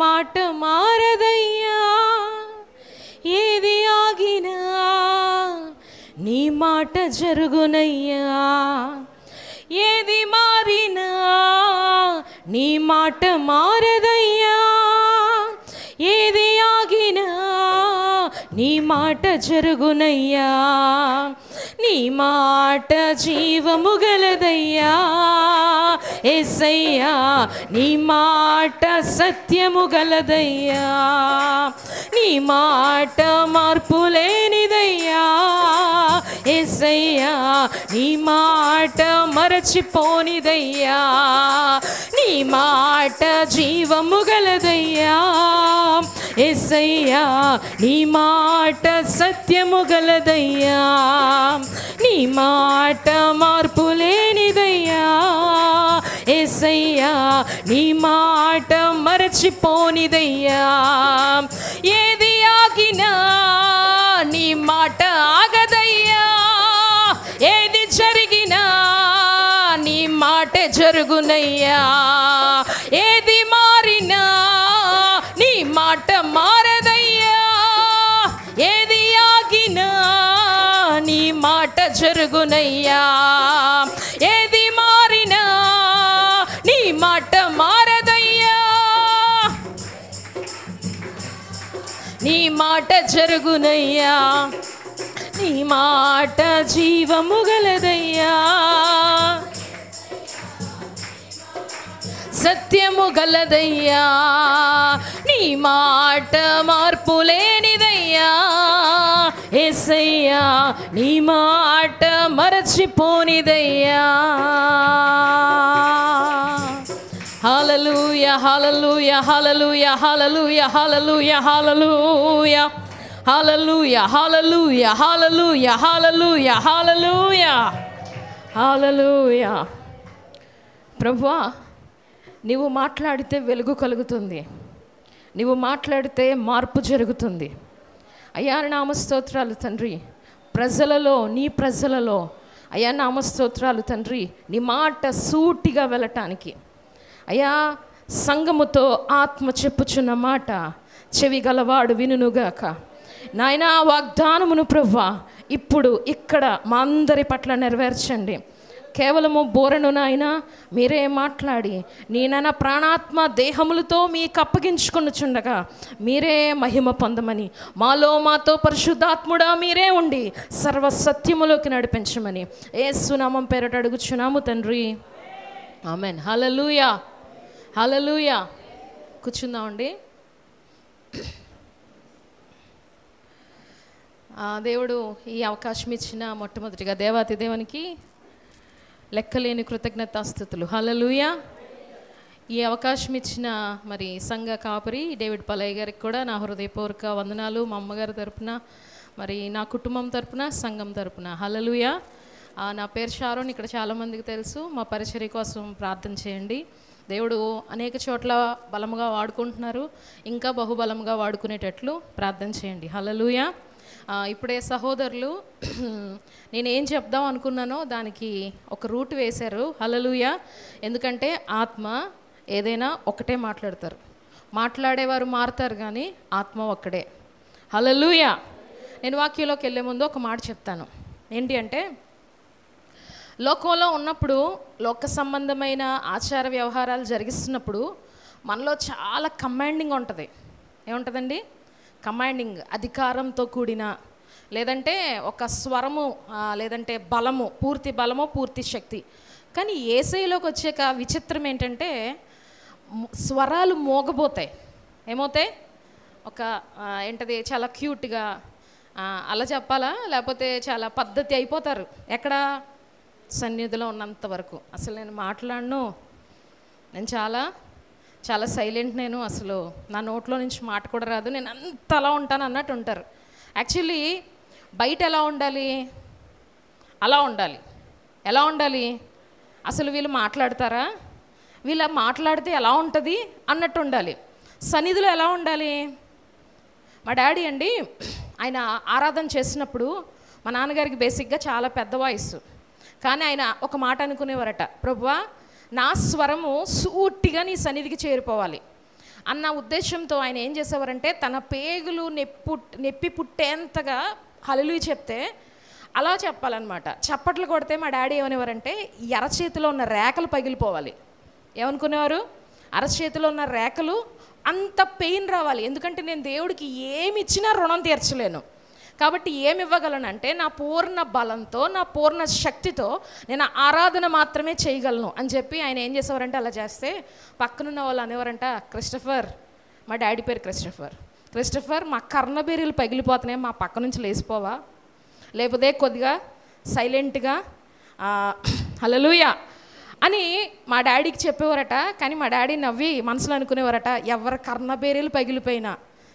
మాట మారదయ్యా, ఏది ఆగినా నీ మాట జరుగునయ్యా, ఏది మారినా నీ మాట మారదయ్యా, ఏది ఆగినా నీ మాట జరుగునయ్యా, నీ మాట జీవము గలదయ్యా యేసయ్యా, నీ మాట సత్యము గలదయ్యా, నీ మాట మార్పు లేనిదయ్యా యేసయ్యా, నీ మాట మరచిపోనిదయ్యా, నీ మాట జీవము గలదయ్యా యేసయ్యా, నీ మాట సత్యము గలదయ్యా, నీ మాట మార్పు లేనిదయ్యా యేసయ్యా, నీ మాట మరచిపోనిదయ్యా, ఏది ఆగినా నీ మాట ఆగదయ్యా, ఏది జరిగినా నీ మాట జరుగునయ్యా, ఏది మారినా నీ మాట మారదయ్యా, ఏది ఆగినా నీ మాట జరుగునయ్యా, ఏది మారినా నీ మాట మారదయ్యా, నీ మాట జరుగునయ్యా, నీ మాట జీవము గలదయ్యా, సత్యము గలదయ్యా, నీ మాట మార్పు లేనిదయ్యా యేసయ్యా, నీ మాట మరచిపోనిదయ్యా. హల్లెలూయా హల్లెలూయా హల్లెలూయా హల్లెలూయా హల్లెలూయా హల్లెలూయా హల్లెలూయా హల్లెలూయా హల్లెలూయా హల్లెలూయా హల్లెలూయా హల్లెలూయా. ప్రభువా, నీవు మాట్లాడితే వెలుగు కలుగుతుంది, నీవు మాట్లాడితే మార్పు జరుగుతుంది. అయ్యా నామస్తోత్రాలు తండ్రి, ప్రజలలో నీ ప్రజలలో అయ్యా నామస్తోత్రాలు తండ్రి, నీ మాట సూటిగా వెళ్ళటానికి అయ్యా సంఘముతో ఆత్మ చెప్పుచున్న మాట చెవి గలవాడు వినుగాక. నాయన వాగ్దానమును ప్రభువా ఇప్పుడు ఇక్కడ మా అందరి పట్ల నెరవేర్చండి. కేవలము బోరను నాయన మీరే మాట్లాడి నేనైనా ప్రాణాత్మ దేహములతో మీకు అప్పగించుకొనుచుండగా మీరే మహిమ పొందమని, మాతో పరిశుద్ధాత్ముడా మీరే ఉండి సర్వసత్యములోకి నడిపించమని యేసు నామం పేరట అడుగుచున్నాము తండ్రి, ఆమెన్. హల్లెలూయా హల్లెలూయా. కూర్చుందామండి. దేవుడు ఈ అవకాశం ఇచ్చిన మొట్టమొదటిగా దేవాతి దేవునికి లెక్కలేని కృతజ్ఞతాస్తుతులు. హల్లెలూయా. ఈ అవకాశం ఇచ్చిన మరి సంఘ కాపరి డేవిడ్ పలయ్య గారికి కూడా నా హృదయపూర్వక వందనాలు. మా అమ్మగారి తరపున, మరి నా కుటుంబం తరపున, సంఘం తరపున. హల్లెలూయా. నా పేరు షారోన్, ఇక్కడ చాలామందికి తెలుసు. మా పరిచర్య కోసం ప్రార్థన చేయండి. దేవుడు అనేక చోట్ల బలముగా వాడుకుంటున్నారు, ఇంకా బహుబలంగా వాడుకునేటట్లు ప్రార్థన చేయండి. హల్లెలూయా. ఇప్పుడే సహోదరులు నేనేం చెప్దాం అనుకున్నానో దానికి ఒక రూట్ వేశారు. హల్లెలూయా. ఎందుకంటే ఆత్మ ఏదైనా ఒకటే మాట్లాడతారు, మాట్లాడేవారు మారుతారు కానీ ఆత్మ ఒక్కడే. హల్లెలూయా. నేను వాక్యంలోకి వెళ్ళే ముందు ఒక మాట చెప్తాను. ఏంటి అంటే, లోకంలో ఉన్నప్పుడు లోక సంబంధమైన ఆచార వ్యవహారాలు జరిగిస్తున్నప్పుడు మనలో చాలా కమాండింగ్ ఉంటుంది. ఏముంటుందండి? కమాండింగ్, అధికారంతో కూడిన, లేదంటే ఒక స్వరము, లేదంటే బలము, పూర్తి బలము, పూర్తి శక్తి. కానీ యేసయ్యలోకి వచ్చాక విచిత్రం ఏంటంటే స్వరాలు మోగబోతాయి. ఏమవుతాయి? ఒక ఏంటది, చాలా క్యూట్గా అలా చెప్పాలా, లేకపోతే చాలా పద్ధతి అయిపోతారు. ఎక్కడ? సన్నిధిలో ఉన్నంత వరకు. అసలు నేను మాట్లాడను, నేను చాలా చాలా సైలెంట్, నేను అసలు నా నోట్లో నుంచి మాట కూడా రాదు, నేను అంత అలా ఉంటాను అన్నట్టు ఉంటారు. యాక్చువల్లీ బయట ఎలా ఉండాలి? అలా ఉండాలి. ఎలా ఉండాలి? అసలు వీళ్ళు మాట్లాడతారా, వీళ్ళ మాట్లాడితే ఎలా ఉంటుంది అన్నట్టు ఉండాలి. సన్నిధిలో ఎలా ఉండాలి? మా డాడీ అండి, ఆయన ఆరాధన చేసినప్పుడు మా నాన్నగారికి బేసిక్గా చాలా పెద్ద వాయిస్, కానీ ఆయన ఒక మాట అనుకునేవారట, ప్రభువా నా స్వరము సూటిగా నీ సన్నిధికి చేరిపోవాలి, అన్న ఉద్దేశంతో ఆయన ఏం చేసేవారంటే తన పేగులు నొప్పి పుట్టేంతగా హల్లెలూయా చెప్తే అలా చెప్పాలన్నమాట. చప్పట్లు కొడితే మా డాడీ ఏమనేవారంటే అరచేతిలో ఉన్న రేఖలు పగిలిపోవాలి. ఏమనుకునేవారు? అరచేతిలో ఉన్న రేఖలు అంత పెయిన్ రావాలి. ఎందుకంటే నేను దేవుడికి ఏమి ఇచ్చినా రుణం తీర్చలేను. కాబట్టి ఏమి ఇవ్వగలనంటే నా పూర్ణ బలంతో, నా పూర్ణ శక్తితో నేను ఆరాధన మాత్రమే చేయగలను అని చెప్పి ఆయన ఏం చేసేవారంటే అలా చేస్తే పక్కనున్న వాళ్ళు అనేవారంట, క్రిస్టఫర్, మా డాడీ పేరు క్రిస్టఫర్, మా కర్ణబేరీలు పగిలిపోతున్నాయి, మా పక్క నుంచి లేచిపోవా, లేకపోతే కొద్దిగా సైలెంట్గా హల్లెలూయా అని మా డాడీకి చెప్పేవారట. కానీ మా డాడీ నవ్వి మనసులో అనుకునేవారట, ఎవరి కర్ణబేరీలు పగిలిపోయినా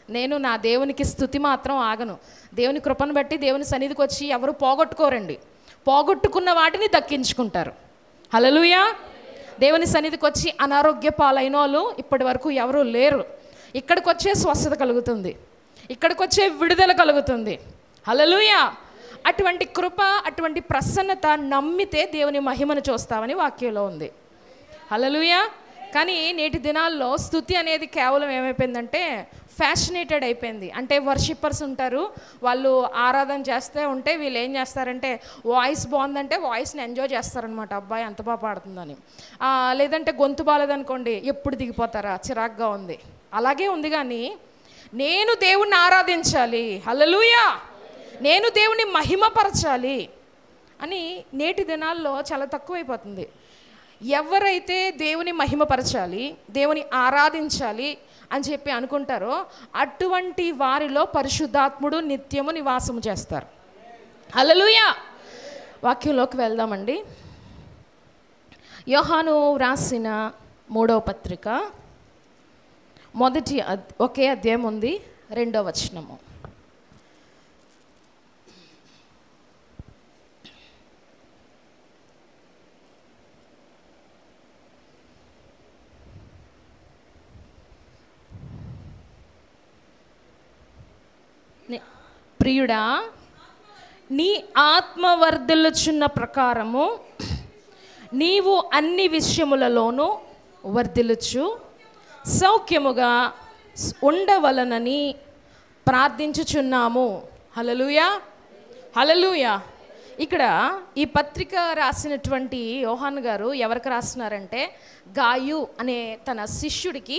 నేను నా దేవునికి స్తుతి మాత్రం ఆగను. దేవుని కృపను బట్టి దేవుని సన్నిధికి వచ్చి ఎవరు పోగొట్టుకోరండి, పోగొట్టుకున్న వాటిని దక్కించుకుంటారు. హల్లెలూయా. దేవుని సన్నిధికి వచ్చి అనారోగ్య పాలైన వాళ్ళు ఇప్పటి వరకు ఎవరూ లేరు. ఇక్కడికి వచ్చే స్వస్థత కలుగుతుంది, ఇక్కడికి వచ్చే విడుదల కలుగుతుంది. హల్లెలూయా. అటువంటి కృప, అటువంటి ప్రసన్నత నమ్మితే దేవుని మహిమను చూస్తామని వాక్యంలో ఉంది. హల్లెలూయా. కానీ నేటి దినాల్లో స్తుతి అనేది కేవలం ఏమైపోయిందంటే ఫ్యాషనేటెడ్ అయిపోయింది. అంటే వర్షిప్పర్స్ ఉంటారు, వాళ్ళు ఆరాధన చేస్తూ ఉంటే వీళ్ళు ఏం చేస్తారంటే వాయిస్ బాగుందంటే వాయిస్ని ఎంజాయ్ చేస్తారనమాట, అబ్బాయి అంత బాగా పాడుతుందని. లేదంటే గొంతు బాలేదనుకోండి, ఎప్పుడు దిగిపోతారా, చిరాగ్గా ఉంది. అలాగే ఉంది. కానీ నేను దేవుణ్ణి ఆరాధించాలి, హల్లెలూయా, నేను దేవుని మహిమపరచాలి అని నేటి దినాల్లో చాలా తక్కువైపోతుంది. ఎవరైతే దేవుని మహిమపరచాలి, దేవుని ఆరాధించాలి అని చెప్పి అనుకుంటారో అటువంటి వారిలో పరిశుద్ధాత్ముడు నిత్యము నివాసము చేస్తారు. హల్లెలూయా. వాక్యంలోకి వెళ్దామండి. యోహాను రాసిన 3వ పత్రిక ఒకే అధ్యాయం ఉంది, 2వ వచనము. ప్రియుడా, నీ ఆత్మ వర్ధిల్లుచున్న ప్రకారము నీవు అన్ని విషయములలోనూ వర్ధిల్లుచు సౌఖ్యముగా ఉండవలనని ప్రార్థించుచున్నాము. హల్లెలూయా, హల్లెలూయా. ఇక్కడ ఈ పత్రిక రాసినటువంటి యోహాను గారు ఎవరికి రాస్తున్నారంటే గాయు అనే తన శిష్యుడికి,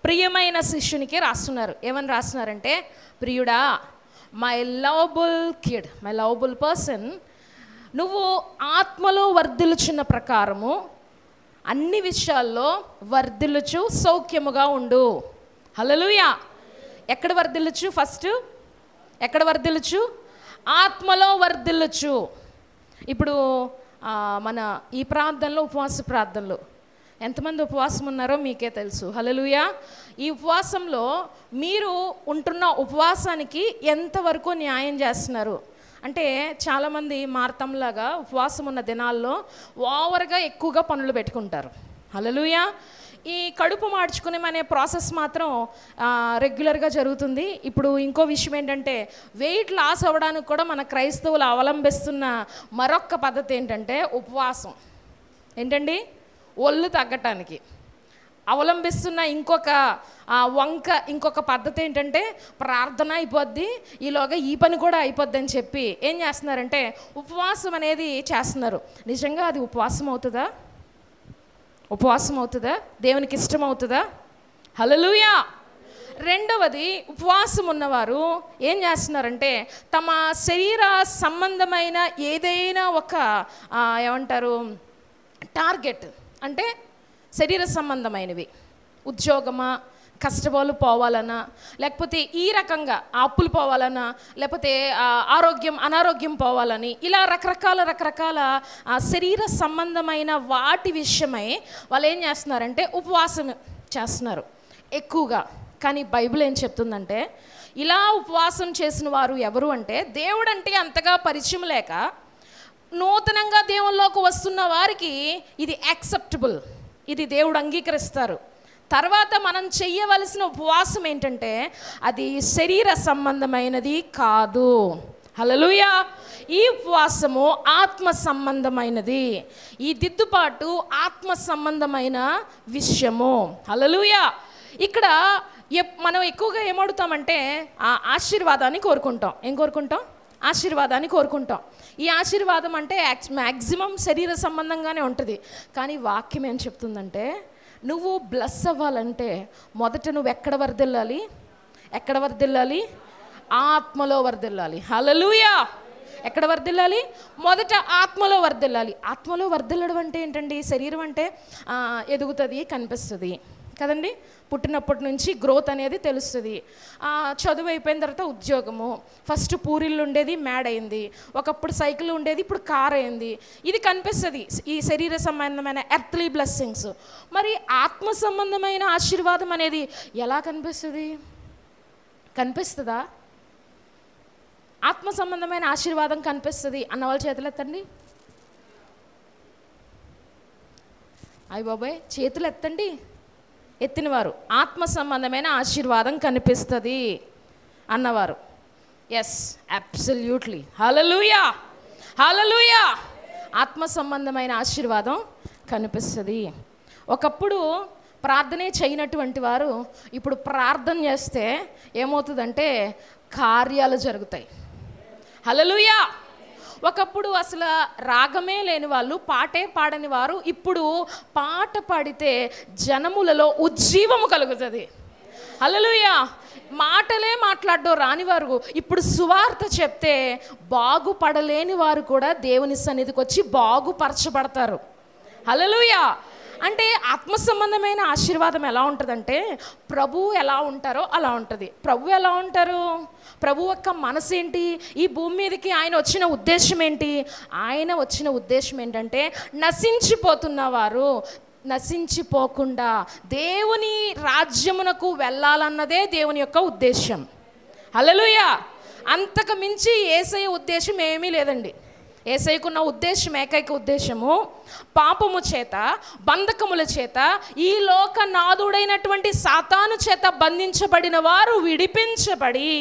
ప్రియమైన శిష్యునికి రాస్తున్నారు. ఏమని రాస్తున్నారంటే, ప్రియుడా, మై లవబుల్ పర్సన్, నువ్వు ఆత్మలో వర్ధిల్లుచున్న ప్రకారము అన్ని విషయాల్లో వర్ధిల్లుచు సౌఖ్యముగా ఉండు. హల్లెలూయా. ఎక్కడ వర్ధిల్లుచు? ఫస్ట్ ఎక్కడ వర్ధిల్లుచు? ఆత్మలో వర్ధిల్లుచు. ఇప్పుడు మన ఈ ప్రార్థనలో, ఉపవాస ప్రార్థనలో ఎంతమంది ఉపవాసం ఉన్నారో మీకే తెలుసు. హల్లెలూయా. ఈ ఉపవాసంలో మీరు ఉంటున్న ఉపవాసానికి ఎంతవరకు న్యాయం చేస్తున్నారు అంటే, చాలామంది మార్తంలాగా ఉపవాసం ఉన్న దినాల్లో ఓవర్గా ఎక్కువగా పనులు పెట్టుకుంటారు. హల్లెలూయా. ఈ కడుపు మార్చుకునే అనే ప్రాసెస్ మాత్రం రెగ్యులర్గా జరుగుతుంది. ఇప్పుడు ఇంకో విషయం ఏంటంటే, వెయిట్ లాస్ అవ్వడానికి కూడా మన క్రైస్తవులు అవలంబిస్తున్న మరొక పద్ధతి ఏంటంటే ఉపవాసం. ఏంటండి? ఒళ్ళు తగ్గటానికి అవలంబిస్తున్న ఇంకొక పద్ధతి ఏంటంటే, ప్రార్థన అయిపోద్ది, ఈలోగా ఈ పని కూడా అయిపోద్ది అని చెప్పి ఏం చేస్తున్నారంటే ఉపవాసం అనేది చేస్తున్నారు. నిజంగా అది ఉపవాసం అవుతుందా? ఉపవాసం అవుతుందా? దేవునికి ఇష్టం అవుతుందా? హల్లెలూయా. రెండవది, ఉపవాసం ఉన్నవారు ఏం చేస్తున్నారంటే తమ శరీర సంబంధమైన ఏదైనా ఒక ఏమంటారు టార్గెట్, అంటే శరీర సంబంధమైనవి, ఉద్యోగమా, కష్టపాలు పోవాలన్నా, లేకపోతే ఈ రకంగా అప్పులు పోవాలన్నా, లేకపోతే అనారోగ్యం పోవాలని, ఇలా రకరకాల శరీర సంబంధమైన వాటి విషయమై వాళ్ళు ఏం చేస్తున్నారంటే ఉపవాసం చేస్తున్నారు ఎక్కువగా. కానీ బైబిల్ ఏం చెప్తుందంటే, ఇలా ఉపవాసం చేసిన వారు ఎవరు అంటే, దేవుడు అంటే అంతగా పరిచయం లేక నూతనంగా దేవుల్లోకి వస్తున్న వారికి ఇది యాక్సెప్టబుల్, ఇది దేవుడు అంగీకరిస్తారు. తర్వాత మనం చెయ్యవలసిన ఉపవాసం ఏంటంటే అది శరీర సంబంధమైనది కాదు. హల్లెలూయా. ఈ ఉపవాసము ఆత్మ సంబంధమైనది. ఈ దిద్దుబాటు ఆత్మ సంబంధమైన విషయము. హల్లెలూయా. ఇక్కడ మనం ఎక్కువగా ఏమడుతామంటే ఆశీర్వాదాన్ని కోరుకుంటాం. ఏం కోరుకుంటాం? ఆశీర్వాదాన్ని కోరుకుంటాం. ఈ ఆశీర్వాదం అంటే మ్యాక్సిమం శరీర సంబంధంగానే ఉంటుంది. కానీ వాక్యం ఏం చెప్తుందంటే, నువ్వు బ్లెస్ అవ్వాలంటే మొదట నువ్వు ఎక్కడ వర్ధిల్లాలి? ఎక్కడ వర్ధిల్లాలి? ఆత్మలో వర్ధిల్లాలి. హల్లెలూయా! ఎక్కడ వర్ధిల్లాలి? మొదట ఆత్మలో వర్ధిల్లాలి. ఆత్మలో వర్ధిల్లడం అంటే ఏంటండి? శరీరం అంటే ఎదుగుతుంది, కనిపిస్తుంది కదండి. పుట్టినప్పటి నుంచి గ్రోత్ అనేది తెలుస్తుంది. చదువు అయిపోయిన తర్వాత ఉద్యోగము, ఫస్ట్ పూరిళ్ళు ఉండేది మ్యాడ్ అయింది, ఒకప్పుడు సైకిల్ ఉండేది ఇప్పుడు కార్ అయింది. ఇది కనిపిస్తుంది ఈ శరీర సంబంధమైన ఎర్త్లీ బ్లెస్సింగ్స్. మరి ఆత్మ సంబంధమైన ఆశీర్వాదం అనేది ఎలా కనిపిస్తుంది? కనిపిస్తుందా? ఆత్మ సంబంధమైన ఆశీర్వాదం కనిపిస్తుంది అన్న వాళ్ళ చేతులు ఎత్తండి. అయ్య బాబాయ్ చేతులు ఎత్తండి. ఎత్తినవారు ఆత్మ సంబంధమైన ఆశీర్వాదం కనిపిస్తుంది అన్నవారు. Yes, absolutely. హల్లెలూయా, హల్లెలూయా. ఆత్మ సంబంధమైన ఆశీర్వాదం కనిపిస్తుంది. ఒకప్పుడు ప్రార్థనే చేయనటువంటి వారు ఇప్పుడు ప్రార్థన చేస్తే ఏమవుతుందంటే కార్యాలు జరుగుతాయి. హల్లెలూయా. ఒకప్పుడు అసలు రాగమే లేని వాళ్ళు, పాటే పాడని వారు ఇప్పుడు పాట పాడితే జనములలో ఉజ్జీవము కలుగుతుంది. హల్లెలూయా. మాటలే మాట్లాడడం రానివారు ఇప్పుడు సువార్త చెప్తే బాగుపడలేని వారు కూడా దేవుని సన్నిధికి వచ్చి బాగుపరచబడతారు. హల్లెలూయా. అంటే ఆత్మ సంబంధమైన ఆశీర్వాదం ఎలా ఉంటుందంటే, ప్రభువు ఎలా ఉంటారో అలా ఉంటుంది. ప్రభు ఎలా ఉంటారు? ప్రభు యొక్క మనసు ఏంటి? ఈ భూమి మీదకి ఆయన వచ్చిన ఉద్దేశం ఏంటి? ఆయన వచ్చిన ఉద్దేశం ఏంటంటే నశించిపోతున్న వారు నశించిపోకుండా దేవుని రాజ్యమునకు వెళ్ళాలన్నదే దేవుని యొక్క ఉద్దేశం. హల్లెలూయా. అంతకు మించి యేసయ్య ఉద్దేశం ఏమీ లేదండి. యేసయ్యకున్న ఉద్దేశం, ఏకైక ఉద్దేశము, పాపము చేత, బంధకముల చేత, ఈ లోకనాథుడైనటువంటి సాతాను చేత బంధించబడిన వారు విడిపించబడి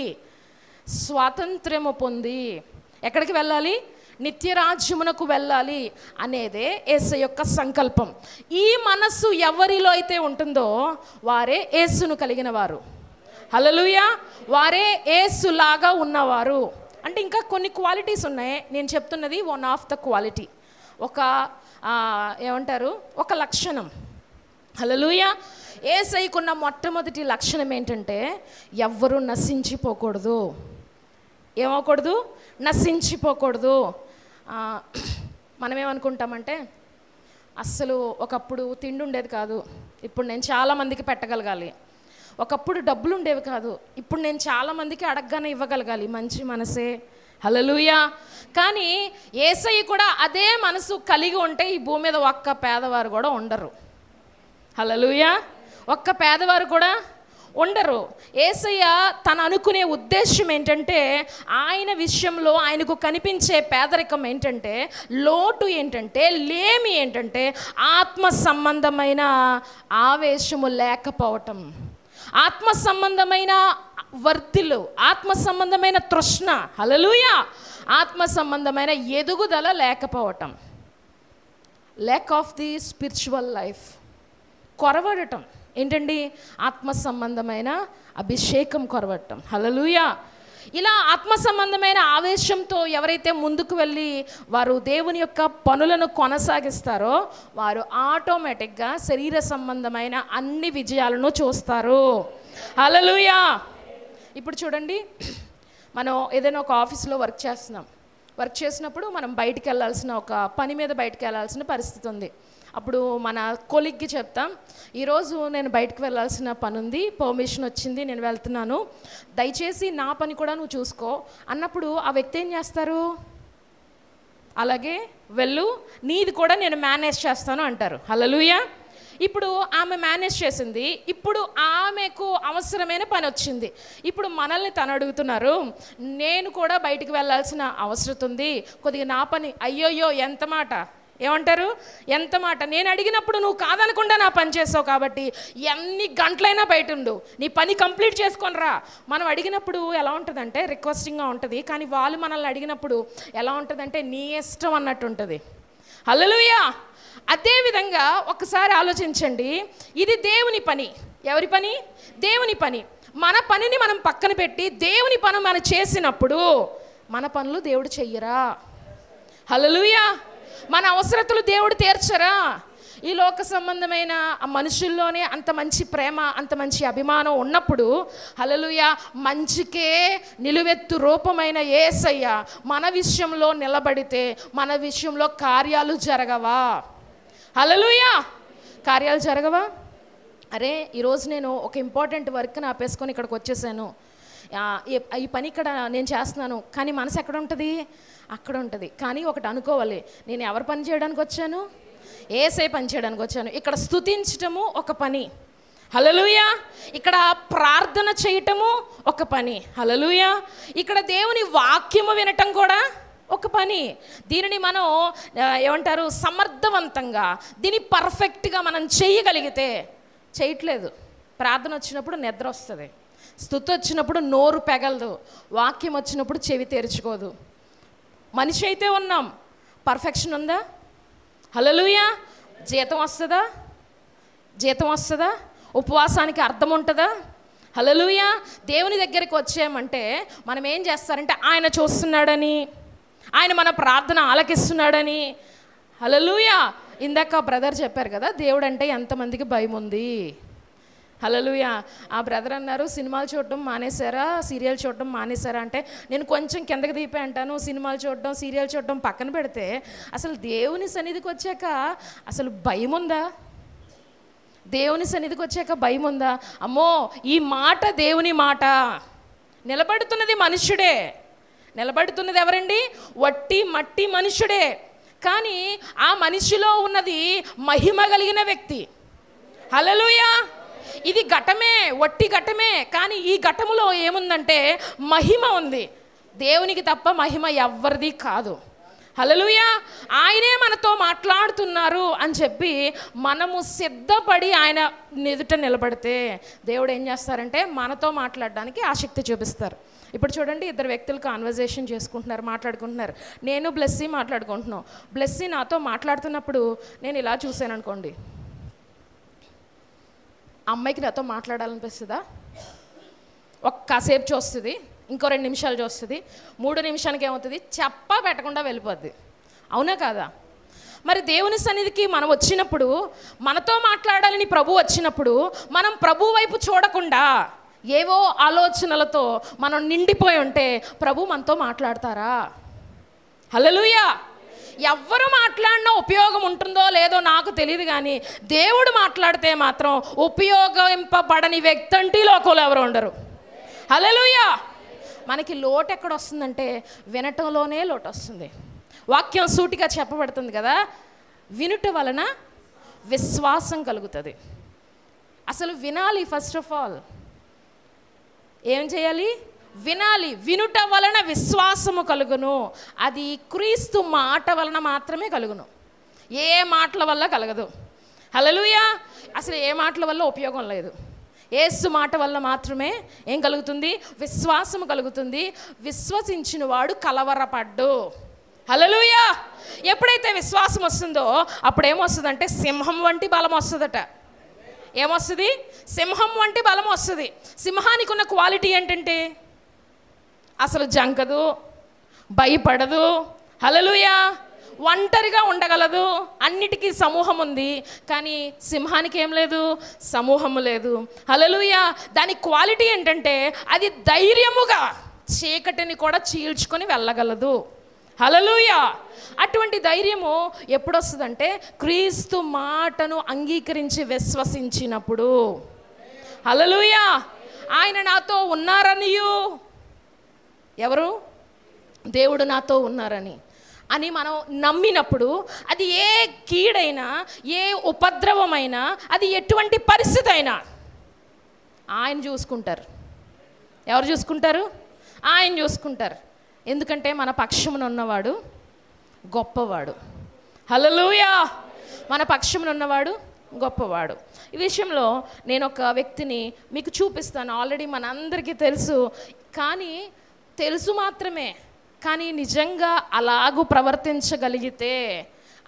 స్వాతంత్ర్యము పొంది ఎక్కడికి వెళ్ళాలి? నిత్యరాజ్యమునకు వెళ్ళాలి అనేదే యేసు యొక్క సంకల్పం. ఈ మనస్సు ఎవరిలో అయితే ఉంటుందో వారే యేసును కలిగిన వారు. హల్లెలూయా. వారే యేసులాగా ఉన్నవారు. అంటే ఇంకా కొన్ని క్వాలిటీస్ ఉన్నాయి. నేను చెప్తున్నది వన్ ఆఫ్ ద క్వాలిటీ, ఏమంటారు, ఒక లక్షణం. హల్లెలూయా. యేసయ్యకున్న మొట్టమొదటి లక్షణం ఏంటంటే ఎవ్వరూ నశించిపోకూడదు. ఏమవకూడదు? నశించిపోకూడదు. మనం ఏమనుకుంటామంటే, అస్సలు ఒకప్పుడు తిండి ఉండేది కాదు, ఇప్పుడు నేను చాలామందికి పెట్టగలగాలి. ఒకప్పుడు డబ్బులు ఉండేవి కాదు, ఇప్పుడు నేను చాలామందికి అడగగానే ఇవ్వగలగాలి. మంచి మనసే. హల్లెలూయా. కానీ యేసయ్య కూడా అదే మనసు కలిగి ఉంటే ఈ భూమి మీద ఒక్క పేదవారు కూడా ఉండరు. హల్లెలూయా. ఒక్క పేదవారు కూడా ఉండరు. యేసయ్య తను అనుకునే ఉద్దేశం ఏంటంటే, ఆయన విషయంలో ఆయనకు కనిపించే పేదరికం ఏంటంటే, లోటు ఏంటంటే, లేమి ఏంటంటే ఆత్మ సంబంధమైన ఆవేశము లేకపోవటం, ఆత్మ సంబంధమైన వర్తిలు, ఆత్మ సంబంధమైన తృష్ణ. హల్లెలూయా. ఆత్మ సంబంధమైన ఎదుగుదల లేకపోవటం, lack of the spiritual life, కొరవడటం ఏంటండి? ఆత్మ సంబంధమైన అభిషేకం కొరవటం. హల్లెలూయా. ఇలా ఆత్మ సంబంధమైన ఆవేశంతో ఎవరైతే ముందుకు వెళ్ళి వారు దేవుని యొక్క పనులను కొనసాగిస్తారో వారు ఆటోమేటిక్గా శరీర సంబంధమైన అన్ని విజయాలను చూస్తారు. హల్లెలూయా. ఇప్పుడు చూడండి, మనం ఏదైనా ఒక ఆఫీస్లో వర్క్ చేస్తున్నాం. వర్క్ చేసినప్పుడు మనం బయటికి వెళ్ళాల్సిన, ఒక పని మీద బయటికి వెళ్ళాల్సిన పరిస్థితి ఉంది. అప్పుడు మన కొలీగ్కి చెప్తాం, ఈరోజు నేను బయటకు వెళ్ళాల్సిన పని ఉంది, పర్మిషన్ వచ్చింది, నేను వెళ్తున్నాను, దయచేసి నా పని కూడా నువ్వు చూసుకో అన్నప్పుడు ఆ వ్యక్తి ఏం చేస్తారు? అలాగే వెళ్ళు, నీది కూడా నేను మేనేజ్ చేస్తాను అంటారు. హల్లెలూయా. ఇప్పుడు ఆమె మేనేజ్ చేసింది, ఇప్పుడు ఆమెకు అవసరమైన పని వచ్చింది. ఇప్పుడు మనల్ని తను అడుగుతున్నారు, నేను కూడా బయటికి వెళ్ళాల్సిన అవసరం ఉంది, కొద్దిగా నా పని. అయ్యోయ్యో, ఎంత మాట! ఏమంటారు? ఎంత మాట! నేను అడిగినప్పుడు నువ్వు కాదనకుండా నా పని చేసావు కాబట్టి ఎన్ని గంటలైనా బయట ఉండు, నీ పని కంప్లీట్ చేసుకొని రా. మనం అడిగినప్పుడు ఎలా ఉంటుందంటే రిక్వెస్టింగ్గా ఉంటుంది, కానీ వాళ్ళు మనల్ని అడిగినప్పుడు ఎలా ఉంటుందంటే నీ ఇష్టం అన్నట్టు ఉంటుంది. హల్లెలూయా. అదేవిధంగా ఒకసారి ఆలోచించండి, ఇది దేవుని పని. ఎవరి పని? దేవుని పని. మన పనిని మనం పక్కన పెట్టి దేవుని పని మనం చేసినప్పుడు మన పనులు దేవుడు చెయ్యరా? హల్లెలూయా. మన అవసరతలు దేవుడు తీర్చరా? ఈ లోక సంబంధమైన మనుషుల్లోనే అంత మంచి ప్రేమ, అంత మంచి అభిమానం ఉన్నప్పుడు హల్లెలూయా, మంచికే నిలువెత్తు రూపమైన యేసయ్య మన విషయంలో నిలబడితే మన విషయంలో కార్యాలు జరగవా? హల్లెలూయా. కార్యాలు జరగవా? అరే, ఈరోజు నేను ఒక ఇంపార్టెంట్ వర్క్ ఆపేసుకొని ఇక్కడికి వచ్చేసాను, ఈ పని ఇక్కడ నేను చేస్తున్నాను, కానీ మనసు ఎక్కడ ఉంటుంది? అక్కడ ఉంటుంది. కానీ ఒకటి అనుకోవాలి, నేను ఎవరు పని చేయడానికి వచ్చాను? యేసే పని చేయడానికి వచ్చాను. ఇక్కడ స్తుతించటము ఒక పని, హల్లెలూయా. ఇక్కడ ప్రార్థన చేయటము ఒక పని, హల్లెలూయా. ఇక్కడ దేవుని వాక్యము వినటం కూడా ఒక పని. దీనిని మనం ఏమంటారు, సమర్థవంతంగా దీన్ని పర్ఫెక్ట్గా మనం చేయగలిగితే, చేయట్లేదు. ప్రార్థన వచ్చినప్పుడు నిద్ర వస్తుంది, స్తుతి వచ్చినప్పుడు నోరు పెగలదు, వాక్యం వచ్చినప్పుడు చెవి తెరుచుకోదు. మనిషి అయితే ఉన్నాం, పర్ఫెక్షన్ ఉందా? హల్లెలూయా. జీతం వస్తుందా? జీతం వస్తుందా? ఉపవాసానికి అర్థం ఉంటుందా? హల్లెలూయా. దేవుని దగ్గరికి వచ్చామంటే మనం ఏం చేస్తారంటే ఆయన చూస్తున్నాడని, ఆయన మన ప్రార్థన ఆలకిస్తున్నాడని. హల్లెలూయా. ఇందాక బ్రదర్ చెప్పారు కదా, దేవుడు అంటే ఎంతమందికి భయం ఉంది? హల్లెలూయా. ఆ బ్రదర్ అన్నారు, సినిమాలు చూడటం మానేశారా, సీరియల్ చూడటం మానేశారా అంటే, నేను కొంచెం కిందకి దిపే అంటాను. సినిమాలు చూడటం, సీరియల్ చూడటం పక్కన పెడితే అసలు దేవుని సన్నిధికి వచ్చాక అసలు భయం ఉందా? దేవుని సన్నిధికి వచ్చాక భయం ఉందా? అమ్మో, ఈ మాట దేవుని మాట. నిలబడుతున్నది మనుష్యుడే. నిలబడుతున్నది ఎవరండి? వట్టి మట్టి మనుష్యుడే. కానీ ఆ మనిషిలో ఉన్నది మహిమ కలిగిన వ్యక్తి. హల్లెలూయా. ఇది ఘటమే, వట్టి ఘటమే, కానీ ఈ ఘటములో ఏముందంటే మహిమ ఉంది. దేవునికి తప్ప మహిమ ఎవ్వరిది కాదు. హల్లెలూయా. ఆయనే మనతో మాట్లాడుతున్నారు అని చెప్పి మనము సిద్ధపడి ఆయన ఎదుట నిలబడితే దేవుడు ఏం చేస్తారంటే మనతో మాట్లాడడానికి ఆసక్తి చూపిస్తారు. ఇప్పుడు చూడండి, ఇద్దరు వ్యక్తులు కాన్వర్జేషన్ చేసుకుంటున్నారు, మాట్లాడుకుంటున్నారు. నేను బ్లెస్సీ మాట్లాడుకుంటున్నాను. బ్లెస్సీ నాతో మాట్లాడుతున్నప్పుడు నేను ఇలా చూశాను అనుకోండి, అమ్మాయికి నాతో మాట్లాడాలనిపిస్తుందా? ఒక్కసేపు చూస్తుంది, ఇంకో 2 నిమిషాలు చూస్తుంది, 3 నిమిషానికి ఏమవుతుంది? చెప్ప పెట్టకుండా వెళ్ళిపోద్ది. అవునా కాదా? మరి దేవుని సన్నిధికి మనం వచ్చినప్పుడు, మనతో మాట్లాడాలని ప్రభు వచ్చినప్పుడు మనం ప్రభు వైపు చూడకుండా ఏవో ఆలోచనలతో మనం నిండిపోయి ఉంటే ప్రభు మనతో మాట్లాడతారా? హల్లెలూయా. ఎవ్వరు మాట్లాడినా ఉపయోగం ఉంటుందో లేదో నాకు తెలియదు, కానీ దేవుడు మాట్లాడితే మాత్రం ఉపయోగింపబడని వ్యక్తి అంటే లోకంలో ఎవరు ఉండరు. హల్లెలూయా. మనకి లోటు ఎక్కడ వస్తుందంటే వినటంలోనే లోటు వస్తుంది. వాక్యం సూటిగా చెప్పబడుతుంది కదా, వినుట వలన విశ్వాసం కలుగుతుంది. అసలు వినాలి. ఫస్ట్ ఆఫ్ ఆల్ ఏం చేయాలి? వినాలి. వినుట వలన విశ్వాసము కలుగును. అది క్రీస్తు మాట వలన మాత్రమే కలుగును, ఏ మాటల వల్ల కలగదు. హల్లెలూయా. అసలు ఏ మాటల వల్ల ఉపయోగం లేదు. యేసు మాట వల్ల మాత్రమే ఏం కలుగుతుంది? విశ్వాసము కలుగుతుంది. విశ్వసించిన వాడు కలవరపడ్డు. హల్లెలూయా. ఎప్పుడైతే విశ్వాసం వస్తుందో అప్పుడు ఏమొస్తుందంటే సింహం వంటి బలం వస్తుందట. ఏమొస్తుంది? సింహం వంటి బలం వస్తుంది. సింహానికి ఉన్న క్వాలిటీ ఏంటంటే అసలు జంకదు, భయపడదు. హల్లెలూయా. ఒంటరిగా ఉండగలదు. అన్నిటికీ సమూహం ఉంది, కానీ సింహానికి ఏం లేదు? సమూహము లేదు. హల్లెలూయా. దాని క్వాలిటీ ఏంటంటే అది ధైర్యముగా చీకటిని కూడా చీల్చుకొని వెళ్ళగలదు. హల్లెలూయా. అటువంటి ధైర్యము ఎప్పుడు వస్తుందంటే క్రీస్తు మాటను అంగీకరించి విశ్వసించినప్పుడు. హల్లెలూయా. ఆయన నాతో ఉన్నారనియు, ఎవరు? దేవుడు నాతో ఉన్నారని అని మనం నమ్మినప్పుడు అది ఏ కీడైనా, ఏ ఉపద్రవమైనా, అది ఎటువంటి పరిస్థితి అయినా ఆయన చూసుకుంటారు. ఎవరు చూసుకుంటారు? ఆయన చూసుకుంటారు. ఎందుకంటే మన పక్షమున ఉన్నవాడు గొప్పవాడు. హల్లెలూయా. మన పక్షమున ఉన్నవాడు గొప్పవాడు. ఈ విషయంలో నేను ఒక వ్యక్తిని మీకు చూపిస్తాను. ఆల్రెడీ మనందరికీ తెలుసు, కానీ తెలుసు మాత్రమే, కానీ నిజంగా అలాగూ ప్రవర్తించగలిగితే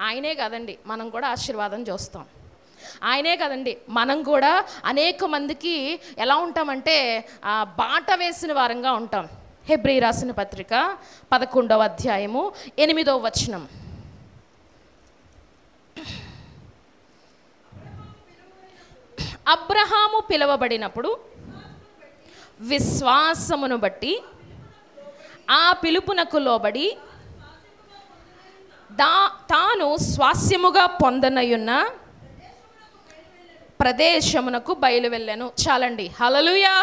ఆయనే కాదండి మనం కూడా ఆశీర్వాదం చూస్తాం. ఆయనే కదండి, మనం కూడా అనేక మందికి ఎలా ఉంటామంటే బాట వేసిన వారంగా ఉంటాం. హెబ్రీ రాసిన పత్రిక 11వ అధ్యాయము 8వ వచనం. అబ్రహాము పిలువబడినప్పుడు విశ్వాసమును బట్టి ఆ పిలుపునకు లోబడి తాను స్వాస్యముగా పొందనయున్న ప్రదేశమునకు బయలు వెళ్ళాను. చాలండి. హల్లెలూయా,